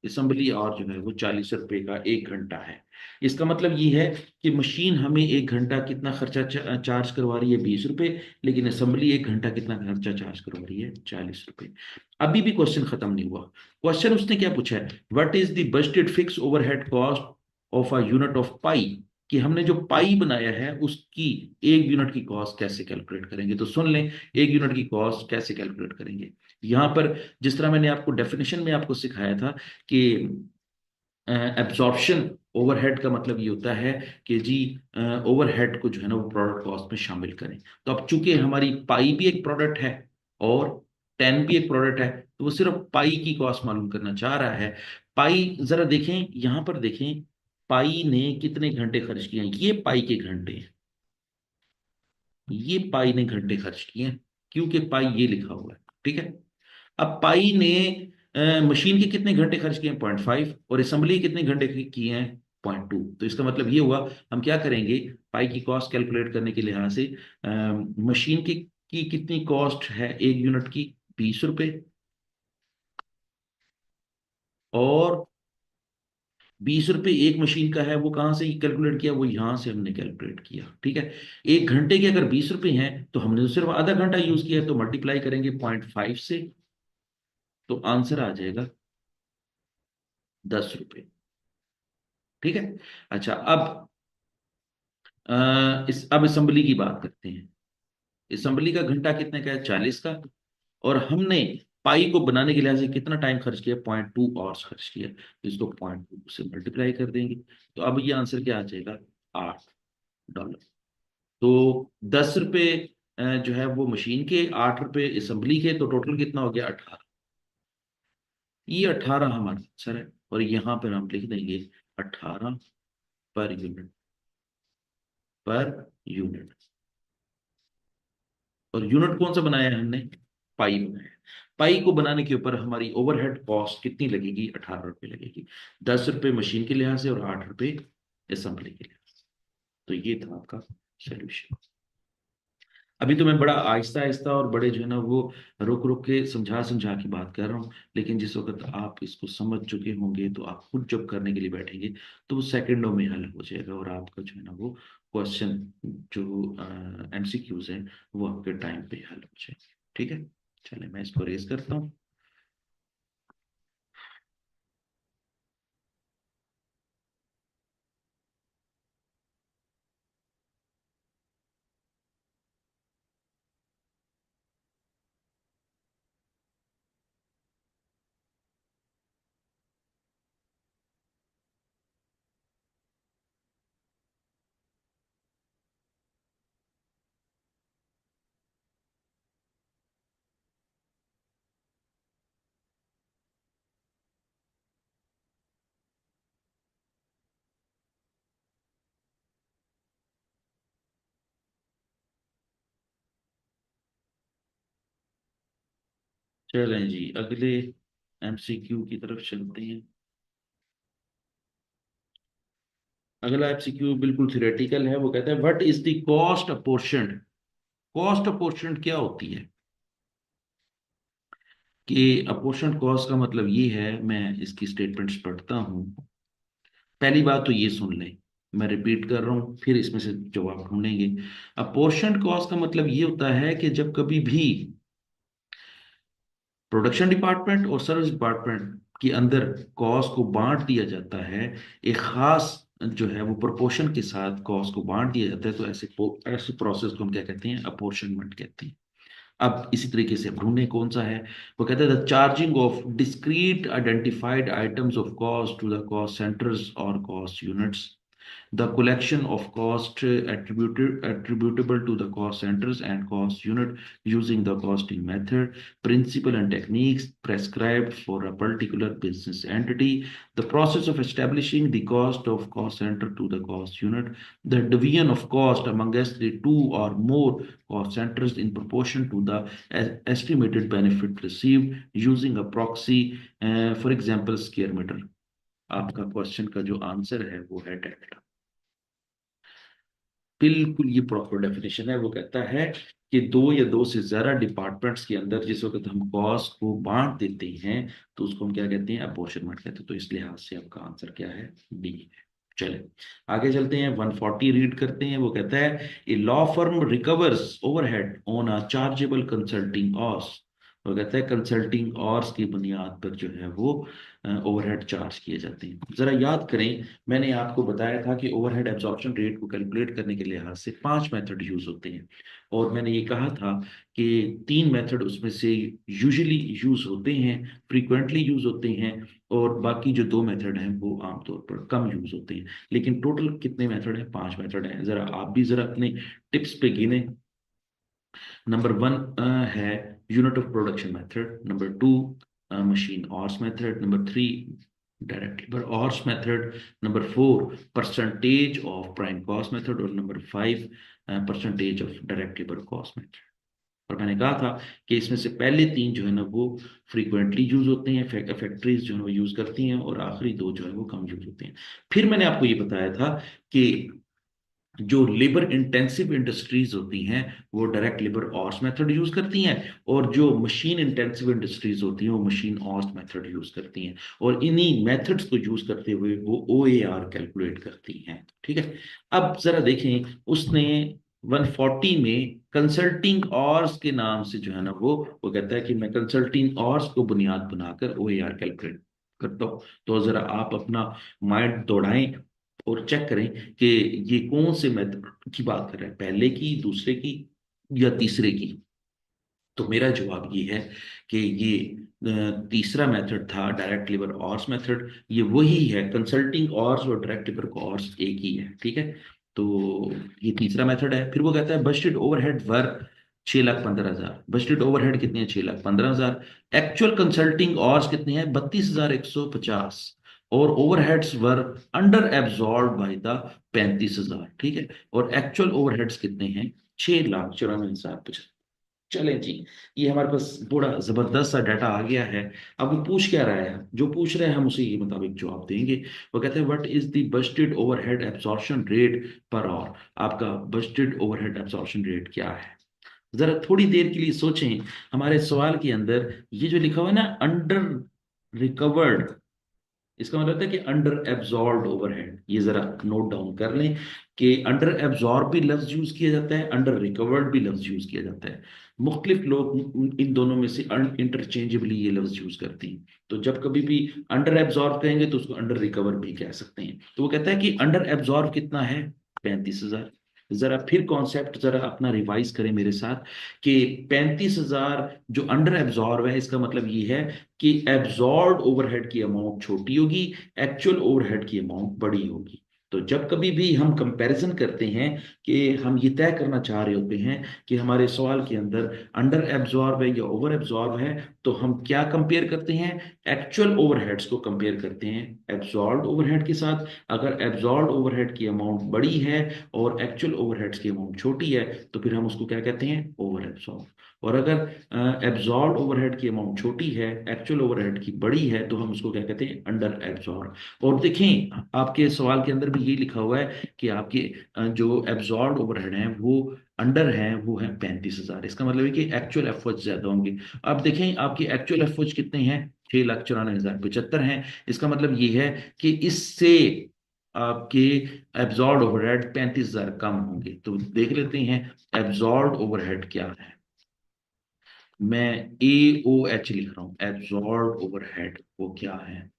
असेंबली और जो है वो 40 रुपए का 1 घंटा है। इसका मतलब ये है कि मशीन हमें 1 घंटा कितना खर्चा चार्ज करवा रही है, 20 रुपए, लेकिन असेंबली 1 घंटा कितना खर्चा चार्ज करवा रही है, 40 रुपए। अभी भी क्वेश्चन खत्म नहीं हुआ। क्वेश्चन उसने क्या पूछा है, what is the budgeted fixed overhead cost of a unit of pie, कि हमने जो पाई बनाया है उसकी 1 यूनिट की कॉस्ट कैसे कैलकुलेट करेंगे। तो सुन लें, 1 यूनिट की कॉस्ट कैसे कैलकुलेट करेंगे। यहां पर जिस तरह मैंने आपको डेफिनेशन में आपको सिखाया था कि एब्जॉर्प्शन ओवरहेड का मतलब ये होता है कि जी ओवरहेड को जो है ना वो प्रोडक्ट कॉस्ट में शामिल करें। तो अब चूंकि हमारी पाई भी एक प्रोडक्ट है और 10 भी एक प्रोडक्ट है, तो वो सिर्फ पाई की कॉस्ट मालूम करना चाह रहा है। पाई जरा देखें, यहां पर देखें, पाई ने कितने घंटे खर्च किए हैं, ये पाई के घंटे हैं, ये पाई ने घंटे खर्च किए हैं, क्योंकि पाई ये लिखा हुआ है। ठीक है। अब पाई ने मशीन के कितने घंटे खर्च किए हैं, 0.5, और असेंबली कितने घंटे किए हैं, 0.2। तो इसका मतलब ये हुआ, हम क्या करेंगे, पाई की कॉस्ट कैलकुलेट करने के लिहाज से मशीन की कितनी कॉस्ट है 1 यूनिट की, 20 रुपए, और 20 रुपए एक मशीन का है, वो कहाँ से कैलकुलेट किया, वो यहां से हमने कैलकुलेट किया। ठीक है। 1 घंटे के अगर 20 रुपए हैं, तो हमने तो सिर्फ आधा घंटा यूज किया है, तो मल्टीप्लाई करेंगे 0.5 से, तो आंसर आ जाएगा 10 रुपए। ठीक है। अच्छा, इस अब असेंबली की बात करते हैं। असेंबली का घंटा कितने का है, 40 का, और हमने पाई को बनाने के लिहाज से कितना टाइम खर्च किया, 0.2 आवर्स खर्च किया, तो इसको 0.2 से मल्टीप्लाई कर देंगे। तो अब ये आंसर क्या आ जाएगा, $8। तो 10 रुपए जो है वो मशीन के, 8 रुपए असेंबली के, तो टोटल कितना हो गया, 18। ये 18 हमारा आंसर है, और यहाँ पर हम लिख देंगे 18 पर यूनिट, पर यूनिट। और यूनिट कौन सा बनाया है हमने, पाई बनाया है। पाई को बनाने के ऊपर हमारी ओवरहेड कॉस्ट कितनी लगेगी, 18 रुपए लगेगी। 10 रुपए मशीन के लिहाज से और 8 रुपए असेंबली के लिहाज से। तो ये था आपका सोल्यूशन। अभी तो मैं बड़ा आहिस्ता आहिस्ता और बड़े जो है ना वो रुक रुक के समझा समझा के बात कर रहा हूँ, लेकिन जिस वक्त आप इसको समझ चुके होंगे, तो आप खुद जब करने के लिए बैठेंगे, तो वो सेकंडों में हल हो जाएगा, और आपका जो है ना वो क्वेश्चन जो MCQs हैं वो आपके टाइम पे हल हो जाएंगे। ठीक है। चलिए मैं इसको रेज करता हूँ। चलें जी, अगले MCQ की तरफ चलते हैं। अगला MCQ बिल्कुल थियोरेटिकल है, वो कहता है what is the cost apportioned. Cost apportioned क्या होती है, कि अपोर्शन कॉस्ट का मतलब ये है, मैं इसकी स्टेटमेंट्स पढ़ता हूँ। पहली बात तो ये सुन लें, मैं रिपीट कर रहा हूँ, फिर इसमें से जवाब ढूंढेंगे। अपोर्शन कॉस्ट का मतलब ये होता है कि जब कभी भी प्रोडक्शन डिपार्टमेंट और सर्विस डिपार्टमेंट के अंदर कॉस्ट को बांट दिया जाता है, एक खास जो है वो प्रोपोर्शन के साथ कॉस्ट को बांट दिया जाता है, तो ऐसे ऐसे प्रोसेस को हम क्या कहते हैं, अपोर्शनमेंट कहते हैं। अब इसी तरीके से ढूंढे कौन सा है। वो कहते हैं the charging of discrete identified items of cost to the cost centres और cost units, the collection of cost attributable to the cost centers and cost unit using the costing method, principle and techniques prescribed for a particular business entity, the process of establishing the cost of cost center to the cost unit, the division of cost amongst the two or more cost centers in proportion to the estimated benefit received using a proxy, for example square meter। आपका question का जो answer है वो है delta. बिल्कुल ये proper definition है। वो कहता है कि दो या दो से ज्यादा डिपार्टमेंट्स के अंदर जिस वक्त हम कॉस्ट को बांट देते हैं तो उसको हम क्या कहते हैं, अपॉर्शनमेंट कहते हैं। तो इस लिहाज से आपका आंसर क्या है, डी है। चले आगे चलते हैं, 140 रीड करते हैं। वो कहता है a law firm recovers overhead on a chargeable consulting cost. वो कहता है कंसल्टिंग ऑर्स की बुनियाद पर जो है वो ओवरहेड चार्ज किए जाते हैं। जरा याद करें, मैंने आपको बताया था कि ओवरहेड एब्जॉर्प्शन रेट को कैलकुलेट करने के लिहाज से 5 मेथड यूज होते हैं, और मैंने ये कहा था कि 3 मेथड उसमें से यूजुअली यूज होते हैं, फ्रीक्वेंटली यूज होते हैं, और बाकी जो 2 मेथड हैं वो आमतौर पर कम यूज होते हैं। लेकिन टोटल कितने मेथड हैं, 5 मेथड हैं। जरा आप भी जरा अपने टिप्स पे गिने। नंबर 1 है unit of production method, number 2 machine hours method, number 3 direct labour hours method, number 4 percentage of prime cost method, और number 5 percentage of direct labour cost method. और मैंने कहा था कि इसमें से पहले 3 जो है ना वो फ्रीक्वेंटली यूज होते हैं, फैक्ट्रीज जो है वो यूज करती हैं, और आखिरी 2 जो है वो कम यूज होते हैं। फिर मैंने आपको ये बताया था कि जो लेबर इंटेंसिव इंडस्ट्रीज होती हैं वो direct labour hours method use करती हैं, और जो मशीन इंटेंसिव इंडस्ट्रीज होती हैं वो मशीन ऑर्स मेथड यूज करती हैं, और इन्हीं मेथड्स को यूज करते हुए वो OAR कैलकुलेट करती हैं। ठीक है, अब जरा देखें उसने 140 में कंसल्टिंग ऑर्स के नाम से जो है ना वो कहता है कि मैं कंसल्टिंग ऑर्स को बुनियाद बनाकर OAR कैलकुलेट करता हूँ। तो जरा आप अपना माइंड दौड़ाएं और चेक करें कि ये कौन से मेथड की बात कर रहे हैं, पहले की, दूसरे की, या तीसरे की। तो मेरा जवाब ये है कि ये तीसरा मेथड था, डायरेक्ट लेबर ऑर्स मेथड। ये वही है, कंसल्टिंग ऑर्स और डायरेक्ट लेबर ऑर्स एक ही है। ठीक है, तो ये तीसरा मेथड है। फिर वो कहता है budgeted overhead work 6,15,000। Budgeted overhead कितनी है, 6,15,000। एक्चुअल कंसल्टिंग ऑर्स कितनी है, 32,150। और overheads were under absorb by the 35,000। ठीक है, और एक्चुअल ओवरहेड्स कितने हैं, 6,94,000। चलें जी, ये हमारे पास बड़ा जबरदस्त सा डाटा आ गया है। अब वो पूछ क्या रहा है, जो पूछ रहे हैं हम उसी के मुताबिक जवाब देंगे। वो कहते हैं what is the budgeted overhead absorption rate per hour. आपका बजटेड ओवरहेड एब्जॉर्प्शन रेट क्या है, जरा थोड़ी देर के लिए सोचें। हमारे सवाल के अंदर ये जो लिखा हुआ है ना, अंडर रिकवर्ड, इसका मतलब होता है कि अंडर एब्जॉर्ब्ड ओवरहेड। ये जरा नोट डाउन कर लें कि अंडर एब्जॉर्ब भी लफ्ज यूज किया जाता है, अंडर रिकवर्ड भी लफ्ज यूज किया जाता है। मुख्तलिफ लोग इन दोनों में से इंटरचेंजेबली ये लफ्ज यूज करते हैं। तो जब कभी भी अंडर एब्जॉर्ब कहेंगे तो उसको अंडर रिकवर भी कह सकते हैं। तो वो कहता है कि अंडर एब्जॉर्ब कितना है, 35,000। जरा फिर कॉन्सेप्ट जरा अपना रिवाइज करें मेरे साथ कि 35,000 जो अंडर एब्जॉर्ब है, इसका मतलब ये है कि एब्जॉर्ब ओवरहेड की अमाउंट छोटी होगी, एक्चुअल ओवरहेड की अमाउंट बड़ी होगी। तो जब कभी भी हम कंपैरिजन करते हैं कि हम ये तय करना चाह रहे होते हैं कि हमारे सवाल के अंदर अंडर एब्जॉर्ब है या ओवर एब्जॉर्ब है, तो हम क्या कंपेयर करते हैं, एक्चुअल ओवरहेड्स को कंपेयर करते हैं एब्जॉर्ब ओवरहेड के साथ। अगर एब्जॉर्ब ओवरहेड की अमाउंट बड़ी है और एक्चुअल ओवरहेड्स की अमाउंट छोटी है तो फिर हम उसको क्या कहते हैं, ओवर एब्जॉर्ब। और अगर एब्जॉर्ब ओवरहेड की अमाउंट छोटी है, एक्चुअल ओवरहेड की बड़ी है, तो हम उसको क्या कहते हैं, अंडर एब्जॉर्ब। और देखें आपके सवाल के अंदर भी ये लिखा हुआ है कि आपके जो एब्जॉर्ब ओवरहेड हैं वो अंडर हैं, वो है 35,000। इसका मतलब है कि एक्चुअल एफर्ट ज्यादा होंगे। अब देखें आपके एक्चुअल एफर्ट कितने हैं, 6,94,075 हैं। इसका मतलब ये है कि इससे आपके एब्जॉर्ब ओवरहेड 35,000 कम होंगे। तो देख लेते हैं एब्जॉर्ब ओवरहेड क्या है। मैं AOH लिख रहा हूं, एब्जॉर्ब ओवरहेड वो क्या है।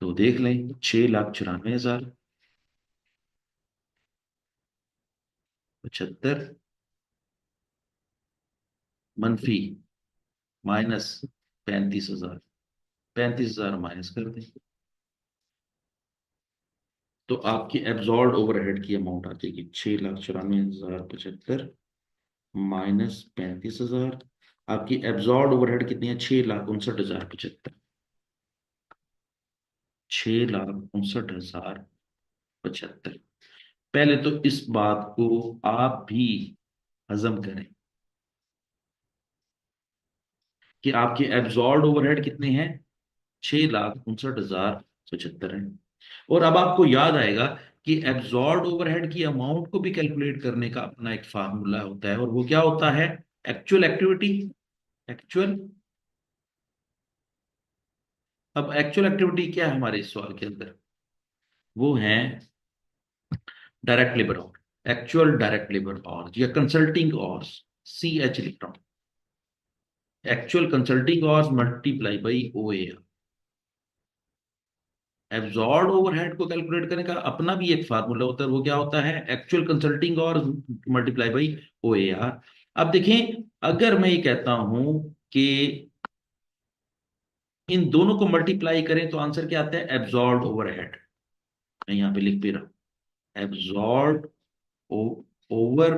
तो देख लें, 6,94,075 मनफी माइनस 35,000, 35,000 माइनस कर दें तो आपकी एब्जॉर्ब ओवरहेड की अमाउंट आ जाएगी 6,94,075 माइनस 35,000। आपकी एब्जॉर्ब ओवरहेड कितनी है? 6,59,075, 6,59,075। पहले तो इस बात को आप भी हजम करें कि आपके एब्जॉर्ब ओवरहेड कितने हैं? 6,59,075 है। और अब आपको याद आएगा कि एब्जॉर्ब ओवरहेड की अमाउंट को भी कैलकुलेट करने का अपना एक फार्मूला होता है, और वो क्या होता है? Actual activity. एक्चुअल अब एक्चुअल एक्टिविटी क्या है हमारे इस सवाल के अंदर? वो है direct labour our, actual direct labour hours या कंसल्टिंग आवर्स, CH लिख रहा हूं। Actual consulting hours multiply by OAR। Absorb overhead को कैलकुलेट करने का अपना भी एक फार्मूला होता है, वो क्या होता है? Actual consulting hours multiply by OAR। अब देखें, अगर मैं ये कहता हूं कि इन दोनों को मल्टीप्लाई करें तो आंसर क्या आता है? Absorb overhead. मैं यहां पे लिख भी रहा हूं, एब्जॉर्ब ओवर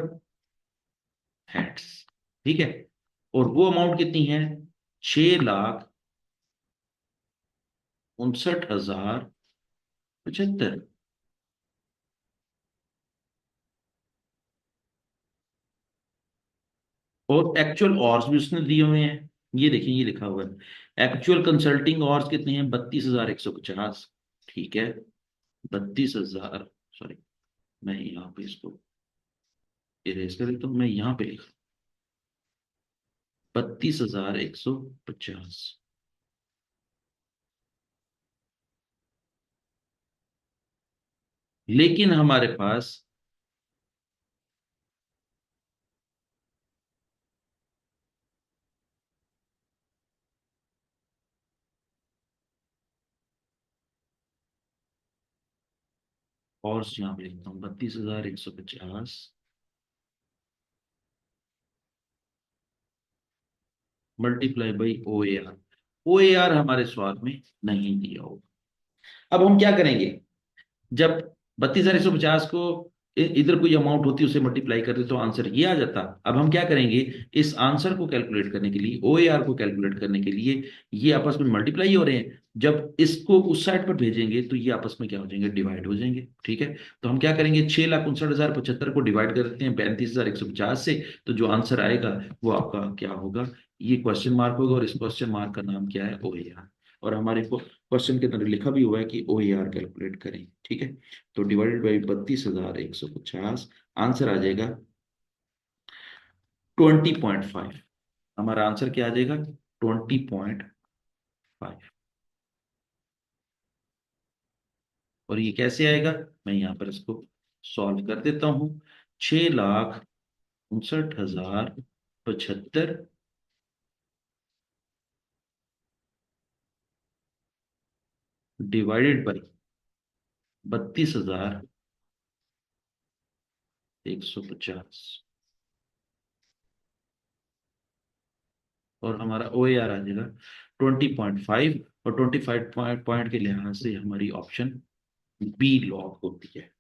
हेड्स। ठीक है, और वो अमाउंट कितनी है? 6,59,075। और एक्चुअल ऑर्स भी उसने दिए हुए हैं, ये देखिए, ये लिखा हुआ है एक्चुअल कंसल्टिंग ऑर्स कितने हैं? 32,150। ठीक है, 32,000, सॉरी, मैं यहाँ पे इसको इरेज कर देता हूँ, मैं यहाँ पे लिखा 32,150। लेकिन हमारे पास और यहाँ पे लिखता हूँ 32,150 मल्टीप्लाई बाई OAR। OAR हमारे सवाल में नहीं दिया होगा। अब हम क्या करेंगे? जब 32,150 को इधर कोई अमाउंट होती है उसे मल्टीप्लाई करते तो आंसर ये आ जाता। अब हम क्या करेंगे? इस आंसर को कैलकुलेट करने के लिए, OAR को कैलकुलेट करने के लिए, ये आपस में मल्टीप्लाई हो रहे हैं, जब इसको उस साइड पर भेजेंगे तो ये आपस में क्या हो जाएंगे? डिवाइड हो जाएंगे। ठीक है, तो हम क्या करेंगे? 6,59,075 को डिवाइड कर देते हैं 35,150 से, तो जो आंसर आएगा वो आपका क्या होगा? ये क्वेश्चन मार्क होगा, और इस क्वेश्चन मार्क का नाम क्या है? OAR। और हमारे को क्वेश्चन के अंदर लिखा भी हुआ है कि OAR कैलकुलेट करें। ठीक है, तो डिवाइडेड बाई 32,150, आंसर आ जाएगा 20.5। हमारा आंसर क्या आ जाएगा? 20.5। और ये कैसे आएगा? मैं यहां पर इसको सॉल्व कर देता हूं। 6,59,075 डिवाइडेड बाई 32,150, और हमारा OAR आ जाएगा 20.5। और 25 पॉइंट के लिहाज से हमारी ऑप्शन बी लॉक होती है।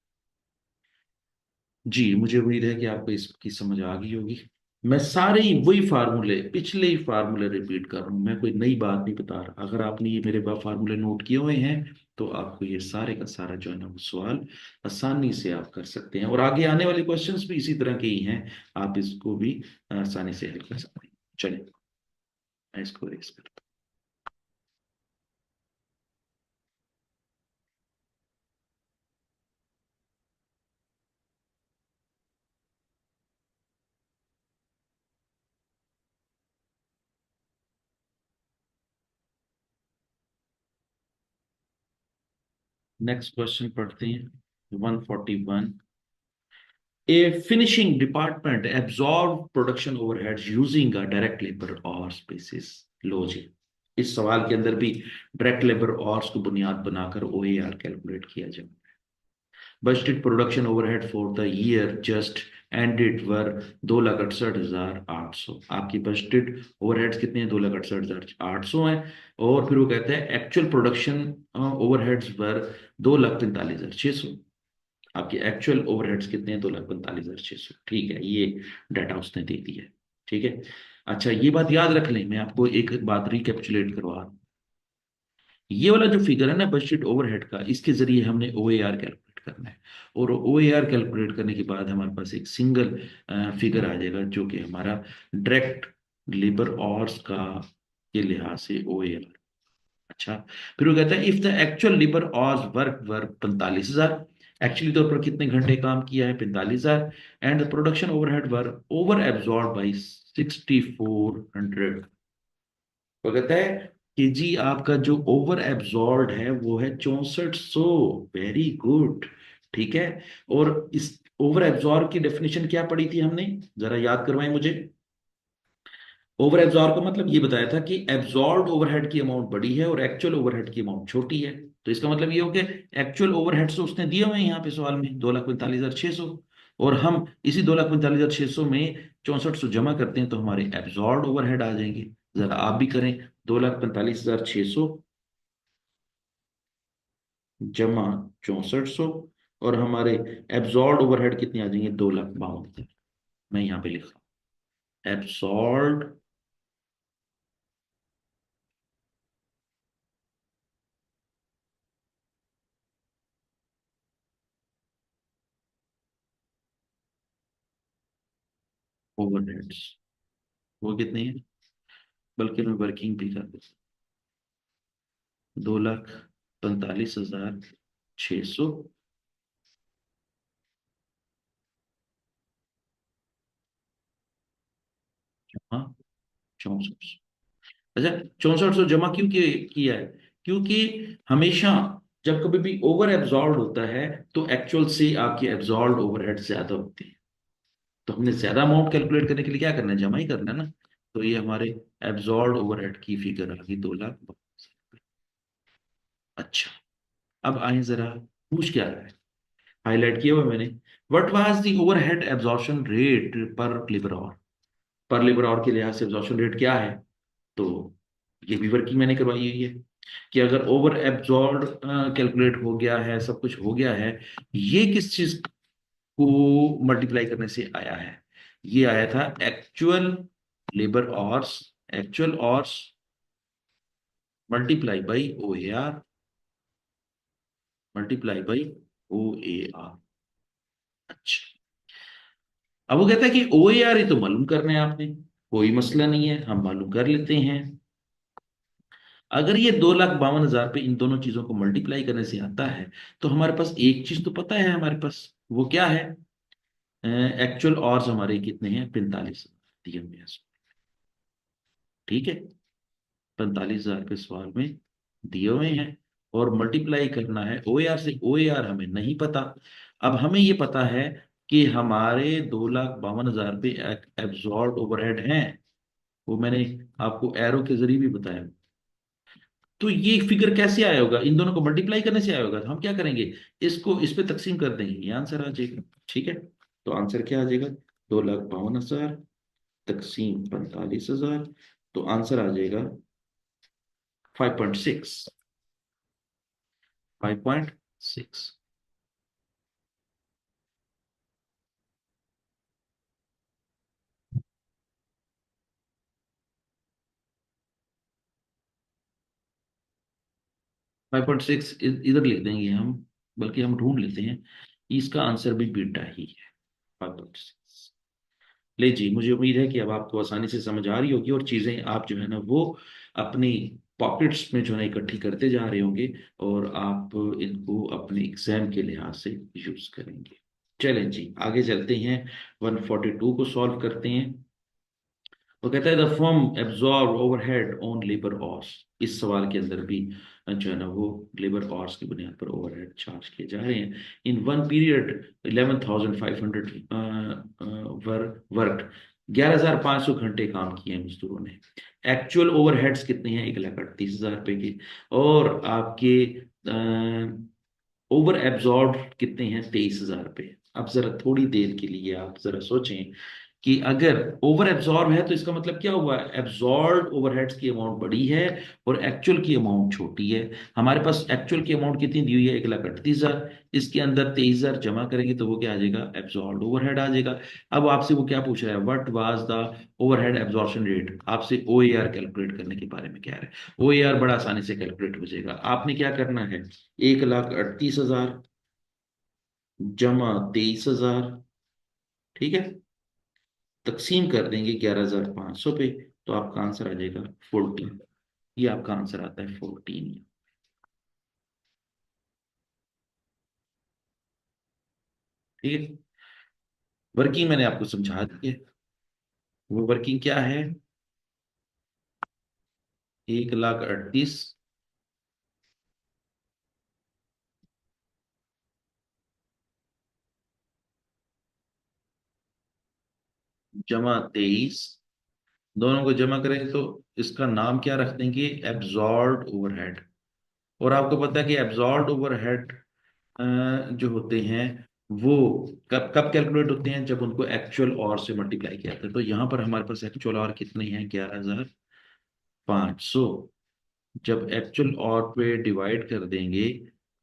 जी, मुझे उम्मीद है कि आपको इसकी समझ आ गई होगी। मैं सारे ही वही फार्मूले, पिछले ही फार्मूले रिपीट कर रहा हूँ, मैं कोई नई बात नहीं बता रहा। अगर आपने ये मेरे फार्मूले नोट किए हुए हैं तो आपको ये सारे का सारा जो है ना वो सवाल आसानी से आप कर सकते हैं, और आगे आने वाले क्वेश्चंस भी इसी तरह के ही हैं, आप इसको भी आसानी से हल कर सकते हैं। चलिए, मैं इसको रेस करता हूँ। नेक्स्ट क्वेश्चन पढ़ते हैं, 141। A finishing department absorb production overheads using a direct labor hours basis। लो जी, इस सवाल के अंदर भी डायरेक्ट लेबर आवर्स को बुनियाद बनाकर OAR कैलकुलेट किया जाए। Budgeted production overhead for the year just ended were 2,68,800। आपकी बजटेड ओवरहेड्स कितने हैं? 2,68,800 हैं। और फिर वो कहते हैं एक्चुअल प्रोडक्शन ओवरहेड्स वर 2,45,600। आपके एक्चुअल ओवरहेड्स कितने हैं? 2,45,600। ठीक है, ये डाटा उसने दे दिया है। ठीक है। अच्छा, ये बात याद रख लें, मैं आपको एक बात रिकैप्चुलेट करवा रहा हूं। ये वाला जो फिगर है ना बजटेड ओवरहेड का, इसके जरिए हमने ओ ए आर कैलकुलेट करना है। और ओ ए आर कैलकुलेट करने के बाद हमारे पास एक सिंगल फिगर आ जाएगा जो कि हमारा डायरेक्ट लेबर आवर्स का के लिहाज से ओ ए आर। अच्छा, फिर वो कहता है if the actual labour hours work work 45,000, actually तौर पर कितने घंटे काम किया है? 45,000। And the production overhead were over absorb by 6,400। वो कहता है कि जी आपका जो ओवर एब्जॉर्ब है वो है 6400। Very good. ठीक है। और इस ओवर एब्जॉर्ब की डेफिनेशन क्या पढ़ी थी हमने? जरा याद करवाएं मुझे। ओवर एब्जॉर्ब का मतलब ये बताया था कि एब्जॉर्ब ओवरहेड की अमाउंट बड़ी है और एक्चुअल ओवरहेड की अमाउंट छोटी है। तो इसका मतलब ये हो गया एक्चुअल ओवरहेड तो उसने दिए हुए हैं यहाँ पे सवाल में 2,45,600। और हम इसी 2,45,600 में 6400 जमा करते हैं तो हमारे एब्जॉर्ब ओवरहेड आ जाएंगे। जरा आप भी करें। 2,45,600 जमा 6400, और हमारे एब्जॉर्ब ओवरहेड कितने आ जाएंगे? 2,52,000। मैं यहाँ पे लिख रहा हूँ एब्जॉर्ब ओवरहेड्स वो कितने हैं? बल्कि मैं वर्किंग भी कर देता। 2,45,600 जमा 6400। अच्छा, 6400 जमा क्यों किया है? क्योंकि हमेशा जब कभी भी ओवर एब्जॉर्ब होता है तो एक्चुअल से आपकी एब्जॉर्ब ओवरहेड ज्यादा होती है। तो हमने ज्यादा अमाउंट कैलकुलेट करने के लिए क्या करना है? जमा ही करना है ना। तो ये हमारे एब्जॉर्ब ओवरहेड की फिगर आ गई 2,00,000। अच्छा, अब आए जरा, पूछ क्या रहा है? हाईलाइट किया हुआ मैंने। What was the overhead absorption rate पर लेबर आवर? पर लेबर आवर के लिहाज से एब्जॉर्प्शन रेट क्या है? तो ये भी वर्किंग मैंने करवाई हुई है कि अगर ओवर एब्जॉर्ब कैलकुलेट हो गया है, सब कुछ हो गया है, ये किस चीज को मल्टीप्लाई करने से आया है? ये आया था actual labour hours, actual hours multiply by O A R, multiply by O A R. अच्छा, अब वो कहता है कि ओ ए आर ही तो मालूम करना है आपने, कोई मसला नहीं है, हम मालूम कर लेते हैं। अगर ये 2,52,000 पे इन दोनों चीजों को मल्टीप्लाई करने से आता है तो हमारे पास एक चीज तो पता है हमारे पास, वो क्या है? एक्चुअल और हमारे कितने हैं? 45,000 दिए हुए हैं। ठीक है, 45,000 पे सवाल में दिए हुए हैं। और मल्टीप्लाई करना है ओ ए आर से। ओ ए आर हमें नहीं पता। अब हमें ये पता है कि हमारे 2,52,000 पे एब्जॉर्ब ओवरहेड हैं। वो मैंने आपको एरो के जरिए भी बताया। तो ये फिगर कैसे आया होगा? इन दोनों को मल्टीप्लाई करने से आया होगा। तो हम क्या करेंगे? इसको इस पे तकसीम कर देंगे, ये आंसर आ जाएगा। ठीक है, तो आंसर क्या आ जाएगा? 2,52,000 तकसीम 45,000। तो आंसर आ जाएगा 5.6। 5.6। 5.6 इधर लिख देंगे हम, बल्कि हम ढूंढ लेते हैं। इसका आंसर भी बीटा ही है, 5.6। ले जी, मुझे उम्मीद है कि अब आपको आसानी से समझ आ रही होगी और चीज़ें आप जो है ना वो अपनी पॉकेट्स में जो है ना इकट्ठी करते जा रहे होंगे, और आप इनको अपने एग्जाम के लिहाज से यूज करेंगे। चलें जी, आगे चलते हैं। 142 को सॉल्व करते हैं। वो कहता है the firm absorb overhead on labour hours. इस सवाल के अंदर भी जो है ना वो लेबर ऑर्स की बुनियाद पर ओवरहेड चार्ज किए जा रहे हैं। इन वन पीरियड 11,500 वर्क 11,500 घंटे काम किए हैं मजदूरों ने। एक्चुअल ओवरहेड्स कितने हैं? 1,38,000 रुपए के। और आपके ओवर एब्जॉर्ब कितने हैं? 23,000 रुपये। अब जरा थोड़ी देर के लिए आप जरा सोचें कि अगर ओवर एब्जॉर्ब है तो इसका मतलब क्या हुआ? एब्जॉर्ब ओवरहेड्स की अमाउंट बड़ी है और एक्चुअल की अमाउंट छोटी है। हमारे पास एक्चुअल की अमाउंट कितनी दी हुई है? 1,38,000। इसके अंदर 23,000 जमा करेंगे तो वो क्या आ जाएगा? एब्जॉर्ब ओवरहेड आ जाएगा। अब आपसे वो क्या पूछ रहा है? What was the overhead absorption rate? आपसे OAR कैलकुलेट करने के बारे में कह रहा है। OAR बड़ा आसानी से कैलकुलेट हो जाएगा। आपने क्या करना है? 1,38,000 जमा 23,000, ठीक है, तकसीम कर देंगे 11,500 पे, तो आपका आंसर आ जाएगा 14। ये आपका आंसर आता है 14। ठीक है। वर्किंग मैंने आपको समझा दी है। वो वर्किंग क्या है? 1,38,000 जमा 23, दोनों को जमा करेंगे तो इसका नाम क्या रख देंगे? Absorb overhead. और आपको पता है कि एब्जॉर्ब ओवरहेड जो होते हैं वो कब कब कैलकुलेट होते हैं? जब उनको एक्चुअल और से मल्टीप्लाई किया जाता है। तो यहाँ पर हमारे पास एक्चुअल और कितने हैं? 11,500। जब एक्चुअल और पे डिवाइड कर देंगे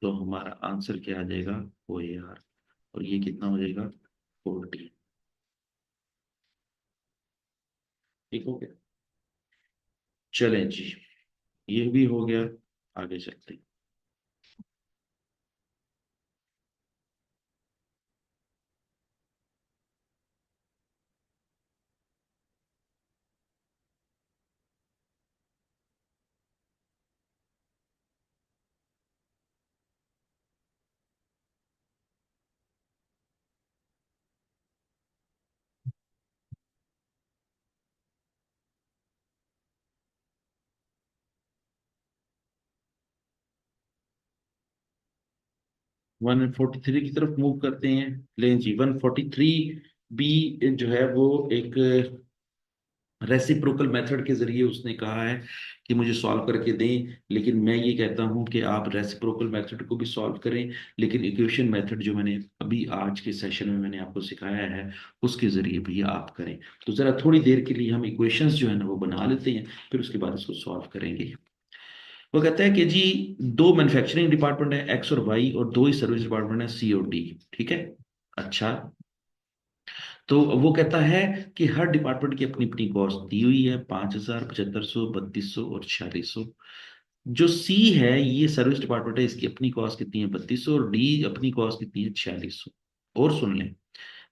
तो हमारा आंसर क्या आ जाएगा? OAR। और ये कितना हो जाएगा? 14। ठीक हो गया? चलें जी, ये भी हो गया। आगे चलते हैं। 143 की तरफ मूव करते हैं। लें जी, 143 बी जो है वो एक रेसिप्रोकल मेथड के जरिए उसने कहा है कि मुझे सॉल्व करके दें। लेकिन मैं ये कहता हूं कि आप रेसिप्रोकल मेथड को भी सॉल्व करें, लेकिन इक्वेशन मेथड जो मैंने अभी आज के सेशन में मैंने आपको सिखाया है उसके जरिए भी आप करें। तो जरा थोड़ी देर के लिए हम इक्वेशंस जो है ना वो बना लेते हैं, फिर उसके बाद इसको सॉल्व करेंगे। वो कहता है कि जी, दो मैन्युफैक्चरिंग डिपार्टमेंट है X और Y, और दो ही सर्विस डिपार्टमेंट है C और D। ठीक है। अच्छा, तो वो कहता है कि हर डिपार्टमेंट की अपनी अपनी कॉस्ट दी हुई है, 5,000, 7,500, 3,200 और 4,600। जो सी है, ये सर्विस डिपार्टमेंट है, इसकी अपनी कॉस्ट कितनी है? 3,200। और डी अपनी कॉस्ट कितनी है? 4,600। और सुन लें,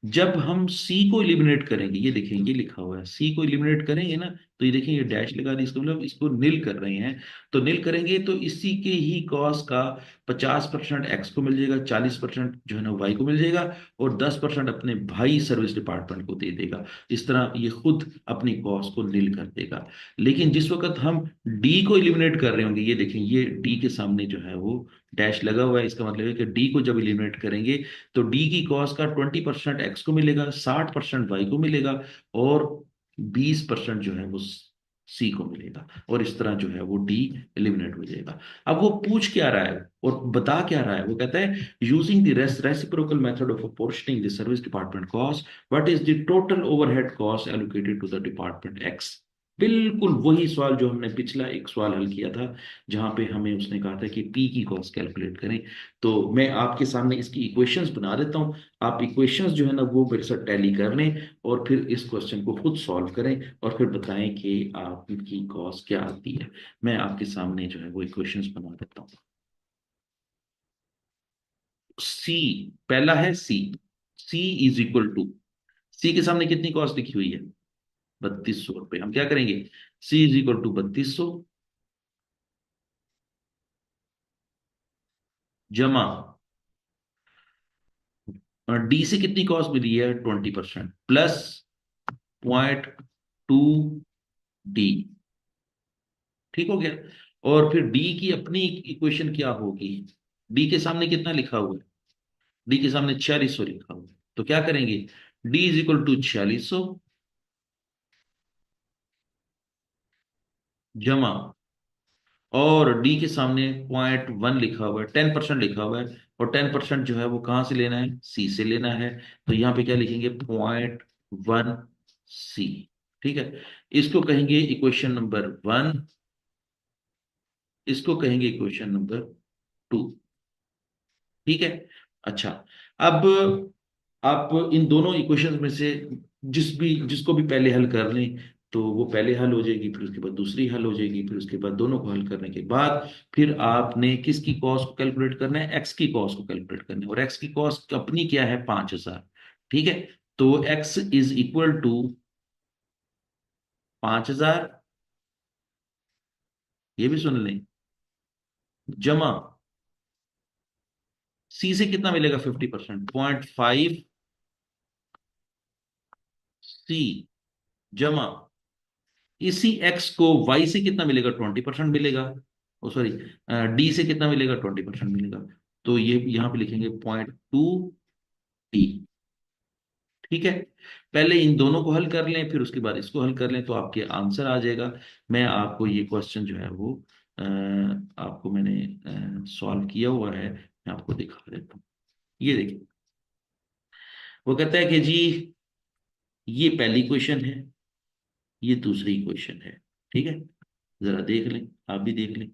जब हम सी को इलिमिनेट करेंगे, ये देखें ये लिखा हुआ है, सी को इलिमिनेट करेंगे ना, तो ये देखें ये डैश लगा दी, इसका मतलब इसको नील कर रहे हैं। तो नील करेंगे तो इसी के ही कॉस का 50% एक्स को मिल जाएगा, 40% जो है ना वाई को मिल जाएगा, और 10% अपने भाई सर्विस डिपार्टमेंट को दे देगा। इस तरह ये खुद अपनी कॉस्ट को नील कर देगा। लेकिन जिस वक्त हम डी को इलिमिनेट कर रहे होंगे, ये देखें ये डी के सामने जो है वो डैश लगा हुआ है, इसका मतलब है कि डी को जब इलिमिनेट करेंगे तो डी की कॉस्ट का 20% एक्स को मिलेगा, 60% वाई को मिलेगा, और 20% जो है वो सी को मिलेगा। और इस तरह जो है वो डी एलिमिनेट हो जाएगा। अब वो पूछ क्या रहा है और बता क्या रहा है? वो कहता है using the reciprocal method of apportioning the service department cost, what is the total overhead cost allocated to the department X. बिल्कुल वही सवाल जो हमने पिछला एक सवाल हल किया था, जहां पे हमें उसने कहा था कि पी की कॉस्ट कैलकुलेट करें। तो मैं आपके सामने इसकी इक्वेशंस बना देता हूँ। आप इक्वेशंस जो है ना वो मेरे साथ टैली कर लें, और फिर इस क्वेश्चन को खुद सॉल्व करें, और फिर बताएं कि आपकी कॉस्ट क्या आती है। मैं आपके सामने जो है वो इक्वेशंस बना देता हूँ। सी, पहला है सी। सी इज इक्वल टू, सी के सामने कितनी कॉस्ट लिखी हुई है? 3,200 रुपये। हम क्या करेंगे? सी इज इक्वल टू 3,200 जमा, डी से कितनी कॉस्ट मिली है? 20%, प्लस 0.2D। ठीक हो गया? और फिर डी की अपनी इक्वेशन क्या होगी? डी के सामने कितना लिखा हुआ है? डी के सामने 4,600 लिखा हुआ है। तो क्या करेंगे? डी इज इक्वल टू 4,600 जमा और डी के सामने 0.1 लिखा हुआ है, 10% लिखा हुआ है, और 10% जो है वो कहाँ से लेना है, सी से लेना है। तो यहाँ पे क्या लिखेंगे, 0.1 सी। ठीक है, इसको कहेंगे इक्वेशन नंबर 1, इसको कहेंगे इक्वेशन नंबर 2। ठीक है। अच्छा, अब आप इन दोनों इक्वेशंस में से जिसको भी पहले हल कर लें, तो वो पहले हल हो जाएगी, फिर उसके बाद दूसरी हल हो जाएगी, फिर उसके बाद दोनों को हल करने के बाद फिर आपने किसकी कॉस्ट को कैलकुलेट करना है, एक्स की कॉस्ट को कैलकुलेट करना है, और एक्स की कॉस्ट अपनी क्या है, 5,000। ठीक है, तो एक्स इज इक्वल टू 5,000, ये भी सुन लें, जमा सी से कितना मिलेगा, 50%, 0.5 सी, जमा इसी एक्स को वाई से कितना मिलेगा, 20% मिलेगा। ओ सॉरी, डी से कितना मिलेगा, 20% मिलेगा। तो ये यहाँ पे लिखेंगे 0.2 डी। ठीक है, पहले इन दोनों को हल कर लें, फिर उसके बाद इसको हल कर लें, तो आपके आंसर आ जाएगा। मैं आपको ये क्वेश्चन जो है वो आपको मैंने सॉल्व किया हुआ है, मैं आपको दिखा देता हूँ। ये देखिए, वो कहता है कि जी ये पहली क्वेश्चन है, ये दूसरी क्वेश्चन है। ठीक है, जरा देख लें, आप भी देख लें।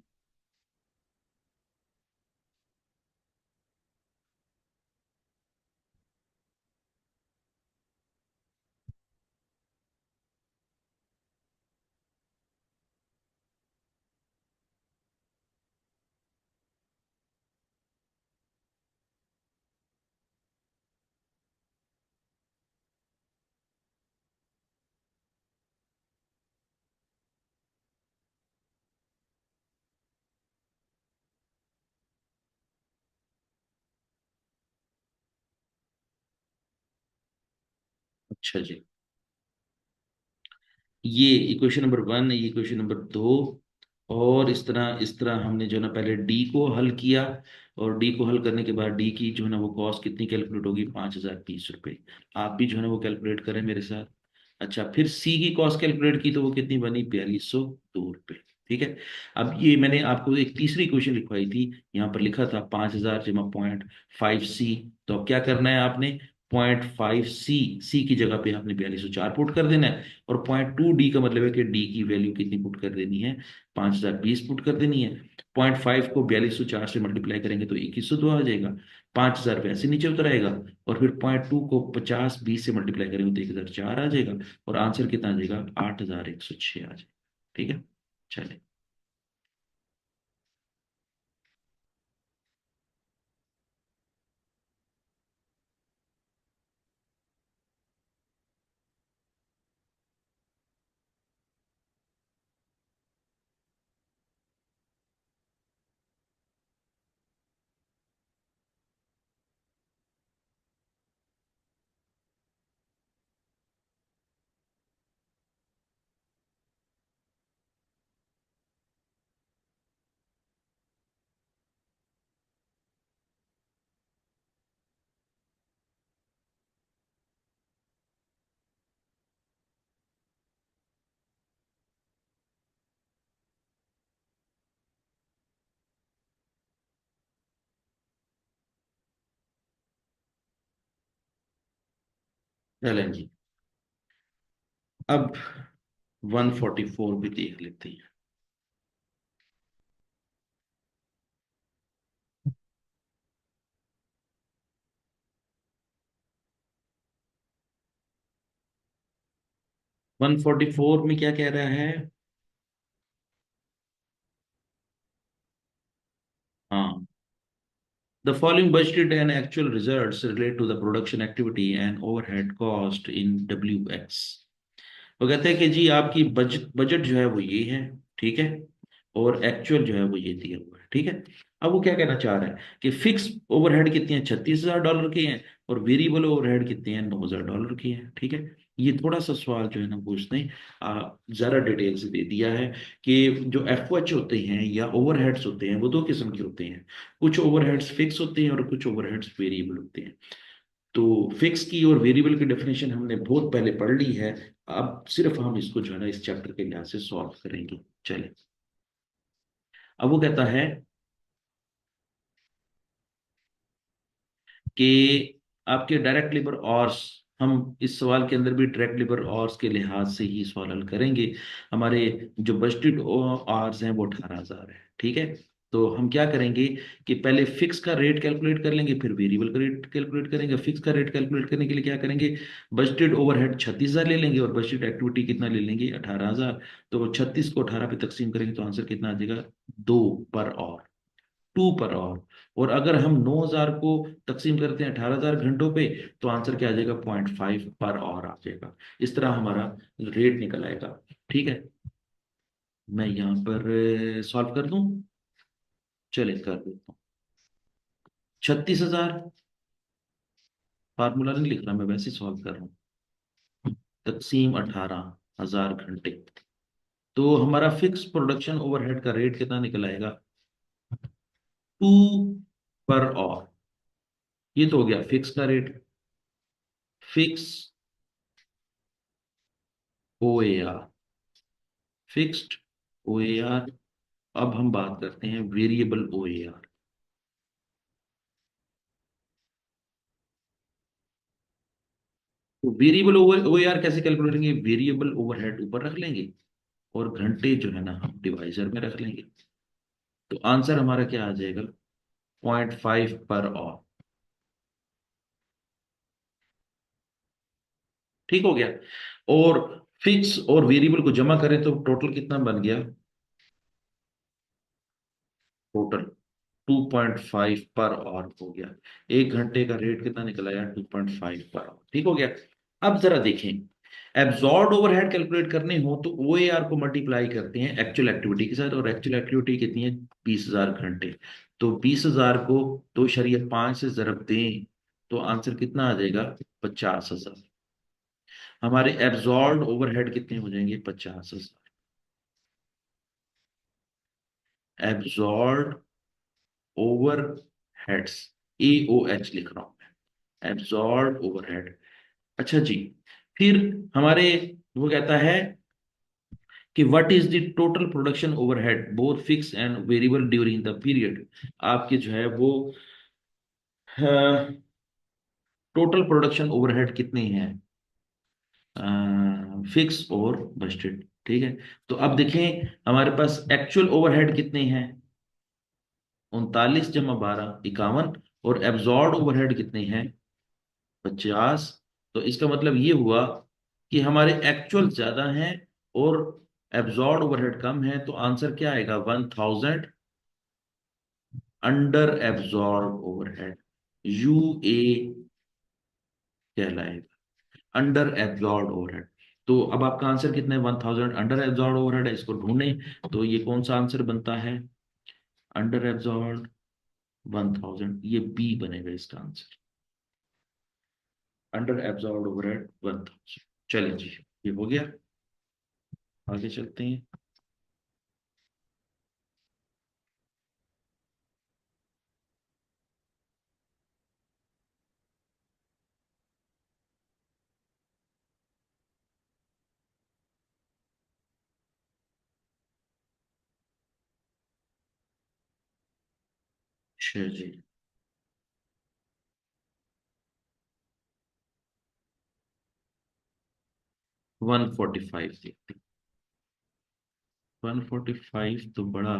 अच्छा जी, ये इक्वेशन नंबर 1, ये इक्वेशन नंबर 2, और इस तरह हमने जो है ना पहले डी को हल किया, और डी को हल करने के बाद डी की जो है ना वो कॉस्ट कितनी कैलकुलेट होगी, 5,020 रुपये। आप भी जो है ना वो कैलकुलेट करें मेरे साथ। अच्छा, फिर सी की कॉस्ट कैलकुलेट की तो वो कितनी बनी, 4,202 रुपये। ठीक है, अब ये मैंने आपको एक तीसरी क्वेश्चन लिखवाई थी, यहाँ पर लिखा था 5,000 जमा 0.5 सी। तो अब क्या करना है आपने, 0.5 सी, सी की जगह पे आपने 4,204 पुट कर देना है, और 0.2 डी का मतलब है कि डी की वैल्यू कितनी पुट कर देनी है, 5,020 पुट कर देनी है। 0.5 को 4,204 से मल्टीप्लाई करेंगे तो 2,102 आ जाएगा, 5,000 वैसे नीचे उतर आएगा, और फिर 0.2 को 50-20 से मल्टीप्लाई करेंगे तो 1,004 आ जाएगा, और आंसर कितना आ जाएगा, 8,106 आ जाएगा। ठीक है, चलिए। चलें जी, अब 144 भी देख लेते हैं। 144 में क्या कह रहा है, हाँ, the following budgeted and actual results relate to the production activity and overhead cost in WX। वो कहते हैं कि जी आपकी बजट बजट जो है वो ये है। ठीक है, और एक्चुअल जो है वो ये दिया हुआ है। ठीक है, अब वो क्या कहना चाह रहा है कि फिक्स ओवरहेड कितनी है, $36,000 की हैं, और वेरिएबल ओवरहेड कितने हैं, $9,000 की हैं। ठीक है, ये थोड़ा सा सवाल जो है ना वो उसने ज़रा डिटेल से दे दिया है कि जो एफ ओ एच होते हैं या ओवरहेड्स होते हैं वो दो किस्म के होते हैं। कुछ ओवरहेड्स फिक्स होते हैं और कुछ ओवरहेड्स वेरिएबल होते हैं। तो फिक्स की और वेरिएबल की डेफिनेशन हमने बहुत पहले पढ़ ली है, अब सिर्फ हम इसको जो है ना इस चैप्टर के लिहाज से सॉल्व करेंगे। चले, अब वो कहता है कि आपके डायरेक्ट लेबर आवर्स, हम इस सवाल के अंदर भी डायरेक्ट लेबर आवर्स के लिहाज से ही सवाल हल करेंगे। हमारे जो बजटेड आवर्स हैं वो 18,000 है, ठीक है। तो हम क्या करेंगे कि पहले फिक्स का रेट कैलकुलेट कर लेंगे, फिर वेरिएबल का रेट कैलकुलेट करेंगे। फिक्स का रेट कैलकुलेट करने के लिए क्या करेंगे, बजटेड ओवरहेड 36,000 ले लेंगे और बजटेड एक्टिविटी कितना ले लेंगे, 18,000। तो 36 को 18 पे तकसीम करेंगे तो आंसर कितना आ जाएगा, 2 पर आवर, 2 पर आवर। और अगर हम 9,000 को तकसीम करते हैं 18,000 घंटों पे, तो आंसर क्या आ जाएगा, 0.5 पर आवर आ जाएगा। इस तरह हमारा रेट निकल आएगा, ठीक है। मैं यहाँ पर सॉल्व कर दूं, चलिए कर देता हूँ। 36,000, फार्मूला नहीं लिख रहा मैं, वैसे सॉल्व कर रहा हूँ, तकसीम 18,000 घंटे। तो हमारा फिक्स प्रोडक्शन ओवरहेड का रेट कितना निकल आएगा, 2 पर आवर। ये तो हो गया फिक्स का rate, fix O A R, fixed O A R. अब हम बात करते हैं वेरिएबल ओ ए आर। तो वेरिएबल ओ ए आर कैसे कैलकुलेट करेंगे, वेरिएबल ओवरहेड ऊपर रख लेंगे और घंटे जो है ना हम डिवाइजर में रख लेंगे। तो आंसर हमारा क्या आ जाएगा, 0.5 पर आवर। ठीक हो गया। और फिक्स और वेरिएबल को जमा करें तो टोटल कितना बन गया, टोटल 2.5 पर आवर हो गया। 1 घंटे का रेट कितना निकल आया, 2.5 पर आवर। ठीक हो गया। अब जरा देखें, एब्जॉर्ब ओवरहेड कैलकुलेट करने हो तो ओ ए आर को मल्टीप्लाई करते हैं एक्चुअल एक्टिविटी के साथ, और एक्चुअल एक्टिविटी कितनी है, 20,000 घंटे। तो 20,000 को 2.5 से जरब दें तो आंसर कितना आ जाएगा, 50,000। हमारे एब्जॉर्ब ओवरहेड कितने हो जाएंगे, 50,000। एब्जॉर्ब ओवर हेड्स, ए ओ एच लिख रहा हूं मैं, एब्जॉर्ब ओवरहेड। अच्छा जी, फिर हमारे वो कहता है कि what is the total production overhead both fix and variable during the period. आपके जो है वो टोटल प्रोडक्शन ओवरहेड कितने हैं, फिक्स और बजटेड, ठीक है। तो अब देखें हमारे पास एक्चुअल ओवरहेड कितने हैं, 39 × 12 51। और एब्जॉर्ब ओवरहेड कितने हैं, 50। तो इसका मतलब ये हुआ कि हमारे एक्चुअल ज्यादा हैं और एब्जॉर्ब ओवरहेड कम है। तो आंसर क्या आएगा, 1,000 under absorb overhead, U A कहलाएगा, अंडर एब्जॉर्ब ओवरहेड। तो अब आपका आंसर कितना है, 1,000 अंडर एब्जॉर्ब ओवरहेड है, इसको ढूंढें। तो ये कौन सा आंसर बनता है, अंडर एब्जॉर्ब 1,000, ये बी बनेगा इसका आंसर, अंडर एब्जॉर्ब ओवरहेड 1,000। चलिए जी, ये हो गया, आगे चलते हैं। अच्छा जी, 145 देखते हैं। 145 तो बड़ा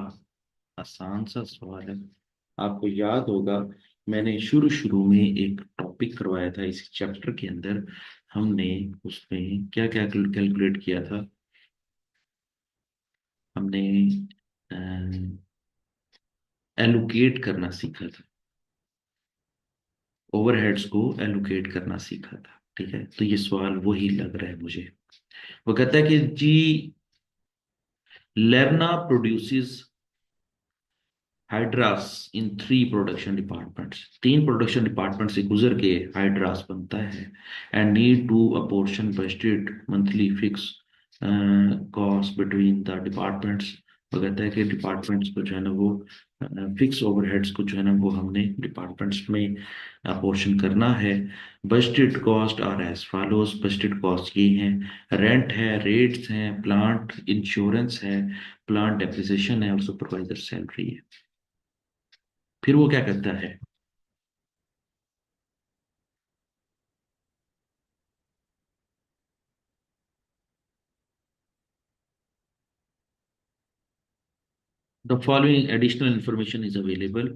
आसान सा सवाल है। आपको याद होगा मैंने शुरू शुरू में एक टॉपिक करवाया था इस चैप्टर के अंदर, हमने उसमें क्या क्या कैलकुलेट किया था, हमने एलोकेट करना सीखा था, ओवरहेड्स को एलोकेट करना सीखा था, ठीक है। तो ये सवाल वही लग रहा है मुझे। वो कहता है कि जी, Lerna produces hydras in 3 production departments, 3 production department से गुजर के हाइड्रास बनता है। And need to apportion budgeted monthly fix cost between the departments. वो कहता है कि डिपार्टमेंट्स को जो है ना वो फिक्स ओवरहेड्स को जो है ना वो हमने डिपार्टमेंट्स में अपोर्शन करना है। Budgeted cost are as follows. Budgeted cost ये हैं, रेंट है, रेट्स हैं, प्लांट इंश्योरेंस है, प्लांट डेप्रिसिएशन है और सुपरवाइजर सैलरी है। फिर वो क्या करता है, the following additional information is available.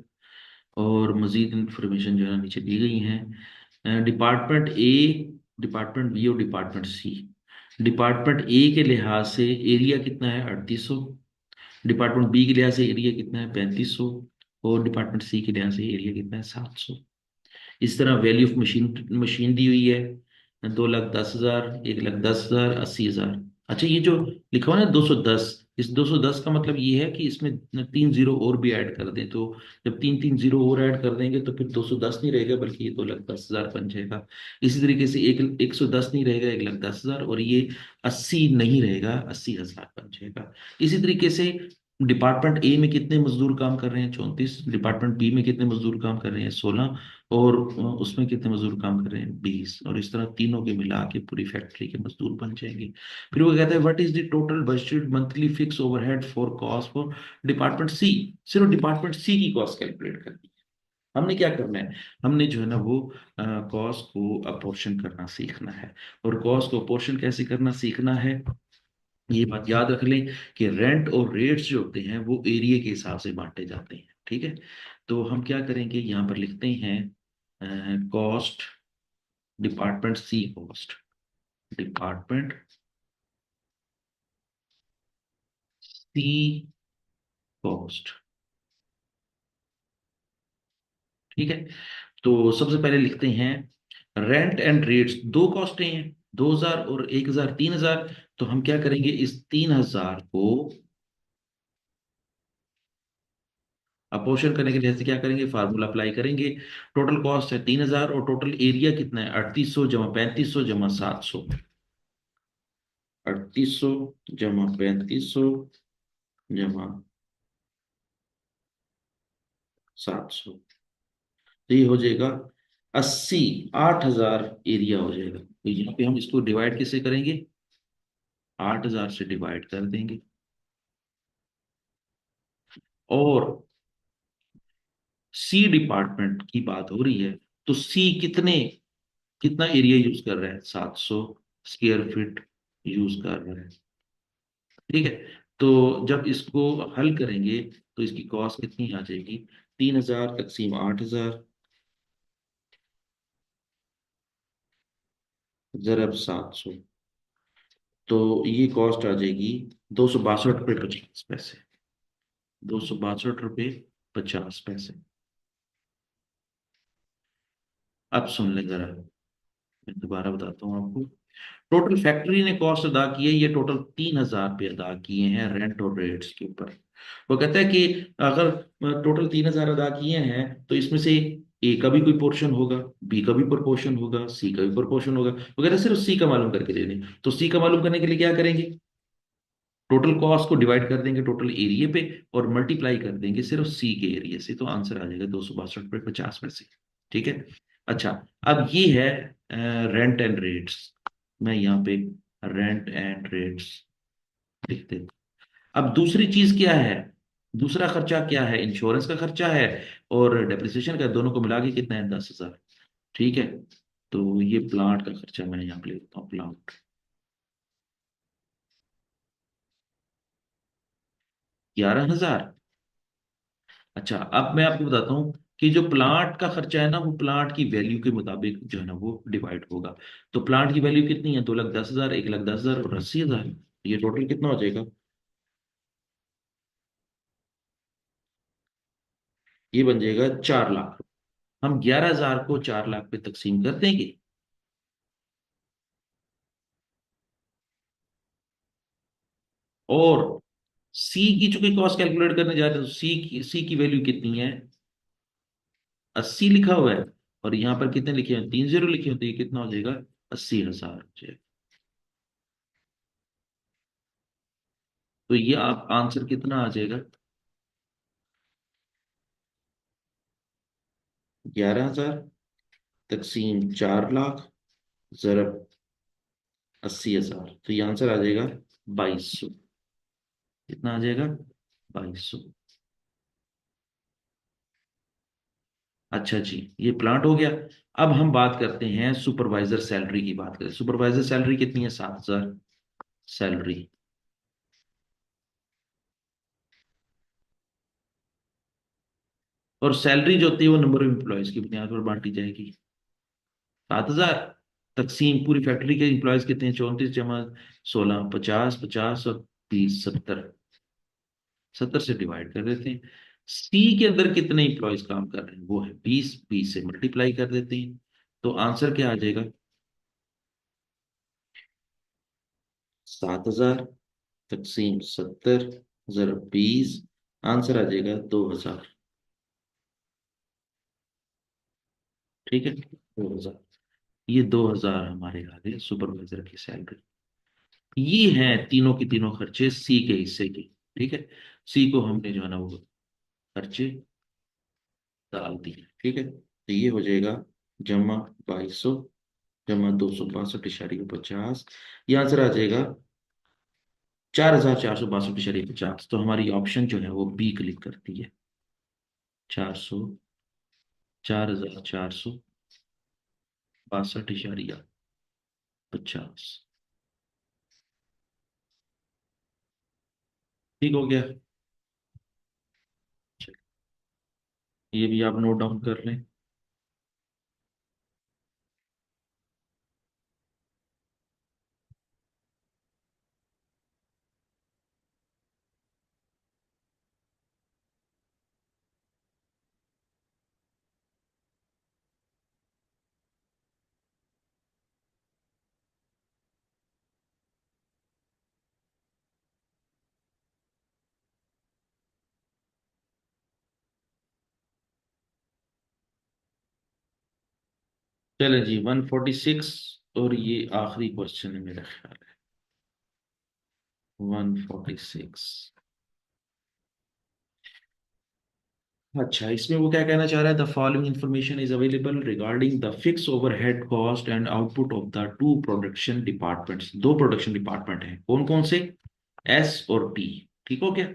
और मजीद इंफॉर्मेशन जो है ना नीचे दी गई हैं। डिपार्टमेंट ए, डिपार्टमेंट बी और डिपार्टमेंट सी। डिपार्टमेंट ए के लिहाज से एरिया कितना है, 3800। डिपार्टमेंट बी के लिहाज से एरिया कितना है, 3500। और डिपार्टमेंट सी के लिहाज से एरिया कितना है, 700। इस तरह वैल्यू ऑफ मशीन मशीन दी हुई है, 2,10,000, 1,10,000, 80,000। अच्छा, ये जो लिखा हुआ है ना 210, इस 210 का मतलब ये है कि इसमें 3 जीरो और भी ऐड कर दें, तो जब तीन तीन जीरो और ऐड कर देंगे तो फिर 210 नहीं रहेगा, बल्कि ये 2,10,000 बन जाएगा। इसी तरीके से 110 नहीं रहेगा, 1,10,000, और ये 80 नहीं रहेगा, 80,000 बन जाएगा। इसी तरीके से डिपार्टमेंट ए में कितने मजदूर काम कर रहे हैं, 34। डिपार्टमेंट बी में कितने मजदूर काम कर रहे हैं, 16। और उसमें कितने मजदूर काम कर रहे हैं, 20। और इस तरह तीनों के मिला के पूरी फैक्ट्री के मजदूर बन जाएंगे। फिर वो कहता है what is the total budgeted monthly fix overhead for cost for department C. सिर्फ डिपार्टमेंट सी की कॉस्ट कैलकुलेट करनी है। हमने क्या करना है, हमने जो है ना वो कॉस्ट को अपोर्शन करना सीखना है। और कॉस्ट को अपोर्शन कैसे करना सीखना है, ये बात याद रख लें कि रेंट और रेट्स जो होते हैं वो एरिया के हिसाब से बांटे जाते हैं, ठीक है। तो हम क्या करेंगे, यहाँ पर लिखते हैं cost, department C cost, department C cost, ठीक है। तो सबसे पहले लिखते हैं रेंट एंड रेट्स, दो कॉस्टें हैं, 2,000 और 1,000, 3,000। तो हम क्या करेंगे, इस 3,000 को अपोर्शन करने के लिए जैसे क्या करेंगे, फार्मूला अप्लाई करेंगे। टोटल कॉस्ट है 3,000 और टोटल एरिया कितना है, 3800 जमा 3500 जमा 700। 3800 जमा 3500 जमा 700। तो ये हो जाएगा 80, 8,000 एरिया हो जाएगा। तो यहाँ पे हम इसको डिवाइड किससे करेंगे, 8,000 से डिवाइड कर देंगे। और सी डिपार्टमेंट की बात हो रही है, तो सी कितना एरिया यूज कर रहा है, 700 स्क्वायर फीट यूज कर रहा है, ठीक है। तो जब इसको हल करेंगे तो इसकी कॉस्ट कितनी आ जाएगी, 3,000 तकसीम 8,000 ज़रब 700। तो ये कॉस्ट आ जाएगी 262 रुपये 50 पैसे। 262 रुपये 50 पैसे। अब सुन ले जरा, मैं दोबारा बताता हूँ आपको। टोटल फैक्ट्री ने कॉस्ट अदा की है, ये टोटल 3,000 रुपये अदा किए हैं रेंट और रेट्स के ऊपर। वो कहता है कि अगर टोटल 3,000 अदा किए हैं तो इसमें से ए का भी कोई पोर्शन होगा, बी का भी प्रोपोर्शन होगा, सी का भी प्रोपोर्शन होगा। वो कहता है सिर्फ सी का मालूम करके दे दें। तो सी का मालूम करने के लिए क्या करेंगे, टोटल कॉस्ट को डिवाइड कर देंगे टोटल एरिया पे और मल्टीप्लाई कर देंगे सिर्फ सी के एरिया से, तो आंसर आ जाएगा 262 रुपये 50 पैसे, ठीक है। अच्छा, अब ये है रेंट एंड रेट्स। मैं यहाँ पे रेंट एंड रेट्स लिख देता हूं। अब दूसरी चीज क्या है, दूसरा खर्चा क्या है, इंश्योरेंस का खर्चा है और डेप्रिसिएशन का, दोनों को मिला के कितना है, 10,000, ठीक है। तो ये प्लांट का खर्चा मैं यहाँ पे लिखता हूँ, प्लांट 11,000। अच्छा, अब मैं आपको बताता हूँ कि जो प्लांट का खर्चा है ना वो प्लांट की वैल्यू के मुताबिक जो है ना वो डिवाइड होगा। तो प्लांट की वैल्यू कितनी है, 2,10,000, 1,10,000 और 80,000। ये टोटल कितना हो जाएगा, ये बन जाएगा 4 लाख। हम 11,000 को 4 लाख पे तकसीम कर देंगे। और सी की चूंकि कॉस्ट कैलकुलेट करने जा रहे हैं तो सी की वैल्यू कितनी है, 80 लिखा हुआ है। और यहाँ पर कितने लिखे हैं, 3 जीरो लिखे होते हैं, ये कितना हो जाएगा, 80,000 हो जाएगा। तो ये आप आंसर कितना आ जाएगा? 11,000 तकसीम 4 लाख ज़रब 80,000, तो ये आंसर आ जाएगा 2200। कितना आ जाएगा? 2200। अच्छा जी, ये प्लांट हो गया। अब हम बात करते हैं सुपरवाइजर सैलरी की। बात करें सुपरवाइजर सैलरी कितनी है? 7,000 सैलरी। और सैलरी जो होती है वो नंबर ऑफ एम्प्लॉयज की बुनियाद पर बांटी जाएगी। 7,000 तकसीम पूरी फैक्ट्री के एम्प्लॉयज कितने हैं? 34 जमा 16, 50, 50 और 20, 70। 70 से डिवाइड कर देते हैं। सी के अंदर कितने एम्प्लॉयज काम कर रहे हैं? वो है 20, 20 से मल्टीप्लाई कर देते हैं। तो आंसर क्या आ जाएगा? 7,000 तकसीम 70 जरा 20, आंसर आ जाएगा 2,000। ठीक है, 2,000। ये 2,000 हमारे आ गए सुपरवाइजर की सैलरी। ये हैं तीनों के तीनों खर्चे सी के हिस्से के। ठीक है, सी को हमने जो है ना वो खर्चे डाल दिए। ठीक है, तो ये हो जाएगा जमा 2200 जमा 262.50, ये आंसर आ जाएगा 4,462.50। तो हमारी ऑप्शन जो है वो बी क्लिक करती है। 400, 4,462.50। ठीक हो गया। ये भी आप नोट डाउन कर लें। चलें जी, 146। और ये आखिरी क्वेश्चन है मेरा ख्याल है। 146। अच्छा, इसमें वो क्या कहना चाह रहा है? The following information is available regarding the fix overhead cost and output of the two production departments. दो प्रोडक्शन डिपार्टमेंट हैं, कौन कौन से? एस और टी। ठीक हो गया।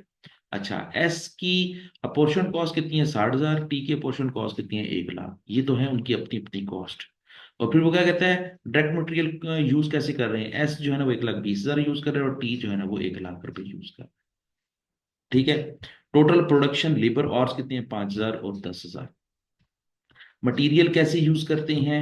अच्छा, एस की अपोर्शन कॉस्ट कितनी है? 60,000। टी की अपोर्शन कॉस्ट कितनी है? 1 लाख। ये तो है उनकी अपनी अपनी कॉस्ट। और फिर वो क्या कहता है, डायरेक्ट मटेरियल यूज कैसे कर रहे हैं? एस जो है ना वो 1,20,000 यूज कर रहे हैं और टी जो है ना वो 1 लाख रुपए यूज कर रहे हैं। ठीक है। टोटल प्रोडक्शन लेबर आवर्स कितने हैं? 5,000 और 10,000। मटेरियल कैसे यूज करते हैं?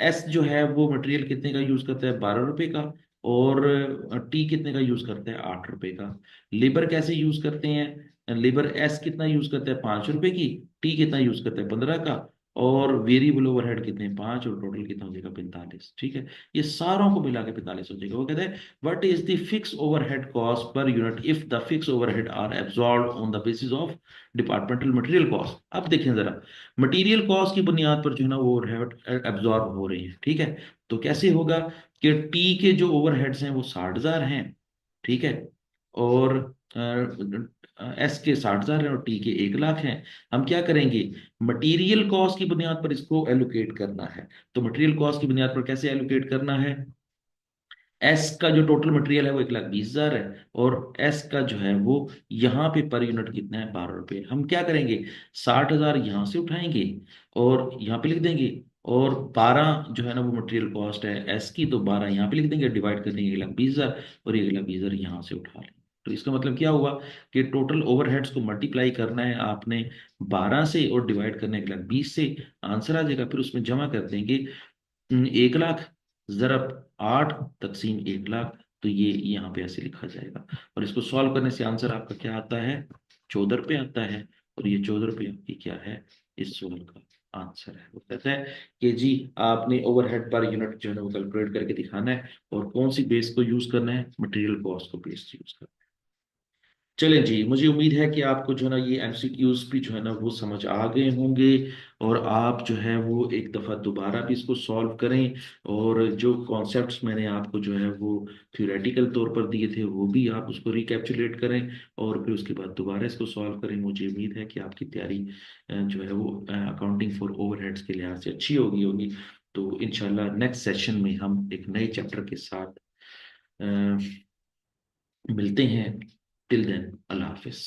एस जो है वो मटेरियल कितने का यूज करता है? 12 रुपए का। और टी कितने का यूज करता है? 8 रुपए का। लेबर कैसे यूज करते हैं? लेबर एस कितना यूज करता है? 5 रुपए की। टी कितना यूज करता है? 15 का। और वेरिएबल ओवरहेड कितने हैं? 5। और टोटल कितना हो जाएगा? 45। ठीक है, ये सारों को मिला के 45 हो जाएगा। वो कहते हैं what is the fix overhead cost per unit if the fix overhead are absorbed on the basis of departmental material cost. अब देखें जरा, मटेरियल कॉस्ट की बुनियाद पर जो है ना वो ओवरहेड एब्जॉर्ब हो रही है। ठीक है, तो कैसे होगा कि टी के जो ओवरहेड्स हैं वो 60,000 हैं। ठीक है, और एस के 60,000 हैं और टी के 1 लाख हैं। हम क्या करेंगे? मटेरियल कॉस्ट की बुनियाद पर इसको एलोकेट करना है। तो मटेरियल कॉस्ट की बुनियाद पर कैसे एलोकेट करना है? एस का जो टोटल मटेरियल है वो 1,20,000 है। और एस का जो है वो यहाँ पे पर यूनिट कितना है? 12 रुपए। हम क्या करेंगे? 60,000 यहाँ से उठाएंगे और यहाँ पे लिख देंगे। और 12 जो है ना वो मटेरियल कॉस्ट है एस की, तो 12 यहाँ पे लिख देंगे, डिवाइड कर देंगे 1,20,000। और ये 1,20,000 यहाँ से उठा लेंगे। तो इसका मतलब क्या हुआ कि टोटल ओवरहेड्स को मल्टीप्लाई करना है आपने 12 से और डिवाइड करना है 1,20,000 से। आंसर आ जाएगा, फिर उसमें जमा कर देंगे 1 लाख ज़रब 8 तकसीम 1 लाख। तो ये यहाँ पे ऐसे लिखा जाएगा। और इसको सॉल्व करने से आंसर आपका क्या आता है? 14 रुपये आता है। और ये 14 रुपये आपकी क्या है? इस सवाल का आंसर है। वो कहता है कि जी आपने ओवरहेड पर यूनिट जो है ना वो कैलकुलेट करके दिखाना है। और कौन सी बेस को यूज करना है? मटेरियल कॉस्ट को बेस यूज करना है। चलें जी, मुझे उम्मीद है कि आपको जो है ना ये एमसीक्यूज भी जो है ना वो समझ आ गए होंगे, और आप जो है वो एक दफ़ा दोबारा भी इसको सॉल्व करें, और जो कॉन्सेप्ट्स मैंने आपको जो है वो थ्योरेटिकल तौर पर दिए थे वो भी आप उसको रिकैप्चुलेट करें, और फिर उसके बाद दोबारा इसको सॉल्व करें। मुझे उम्मीद है कि आपकी तैयारी जो है वो अकाउंटिंग फॉर ओवरहेड्स के लिहाज से अच्छी होगी। तो इंशाल्लाह नेक्स्ट सेशन में हम एक नए चैप्टर के साथ अ, मिलते हैं। टिल देन, अल्लाह हाफिज।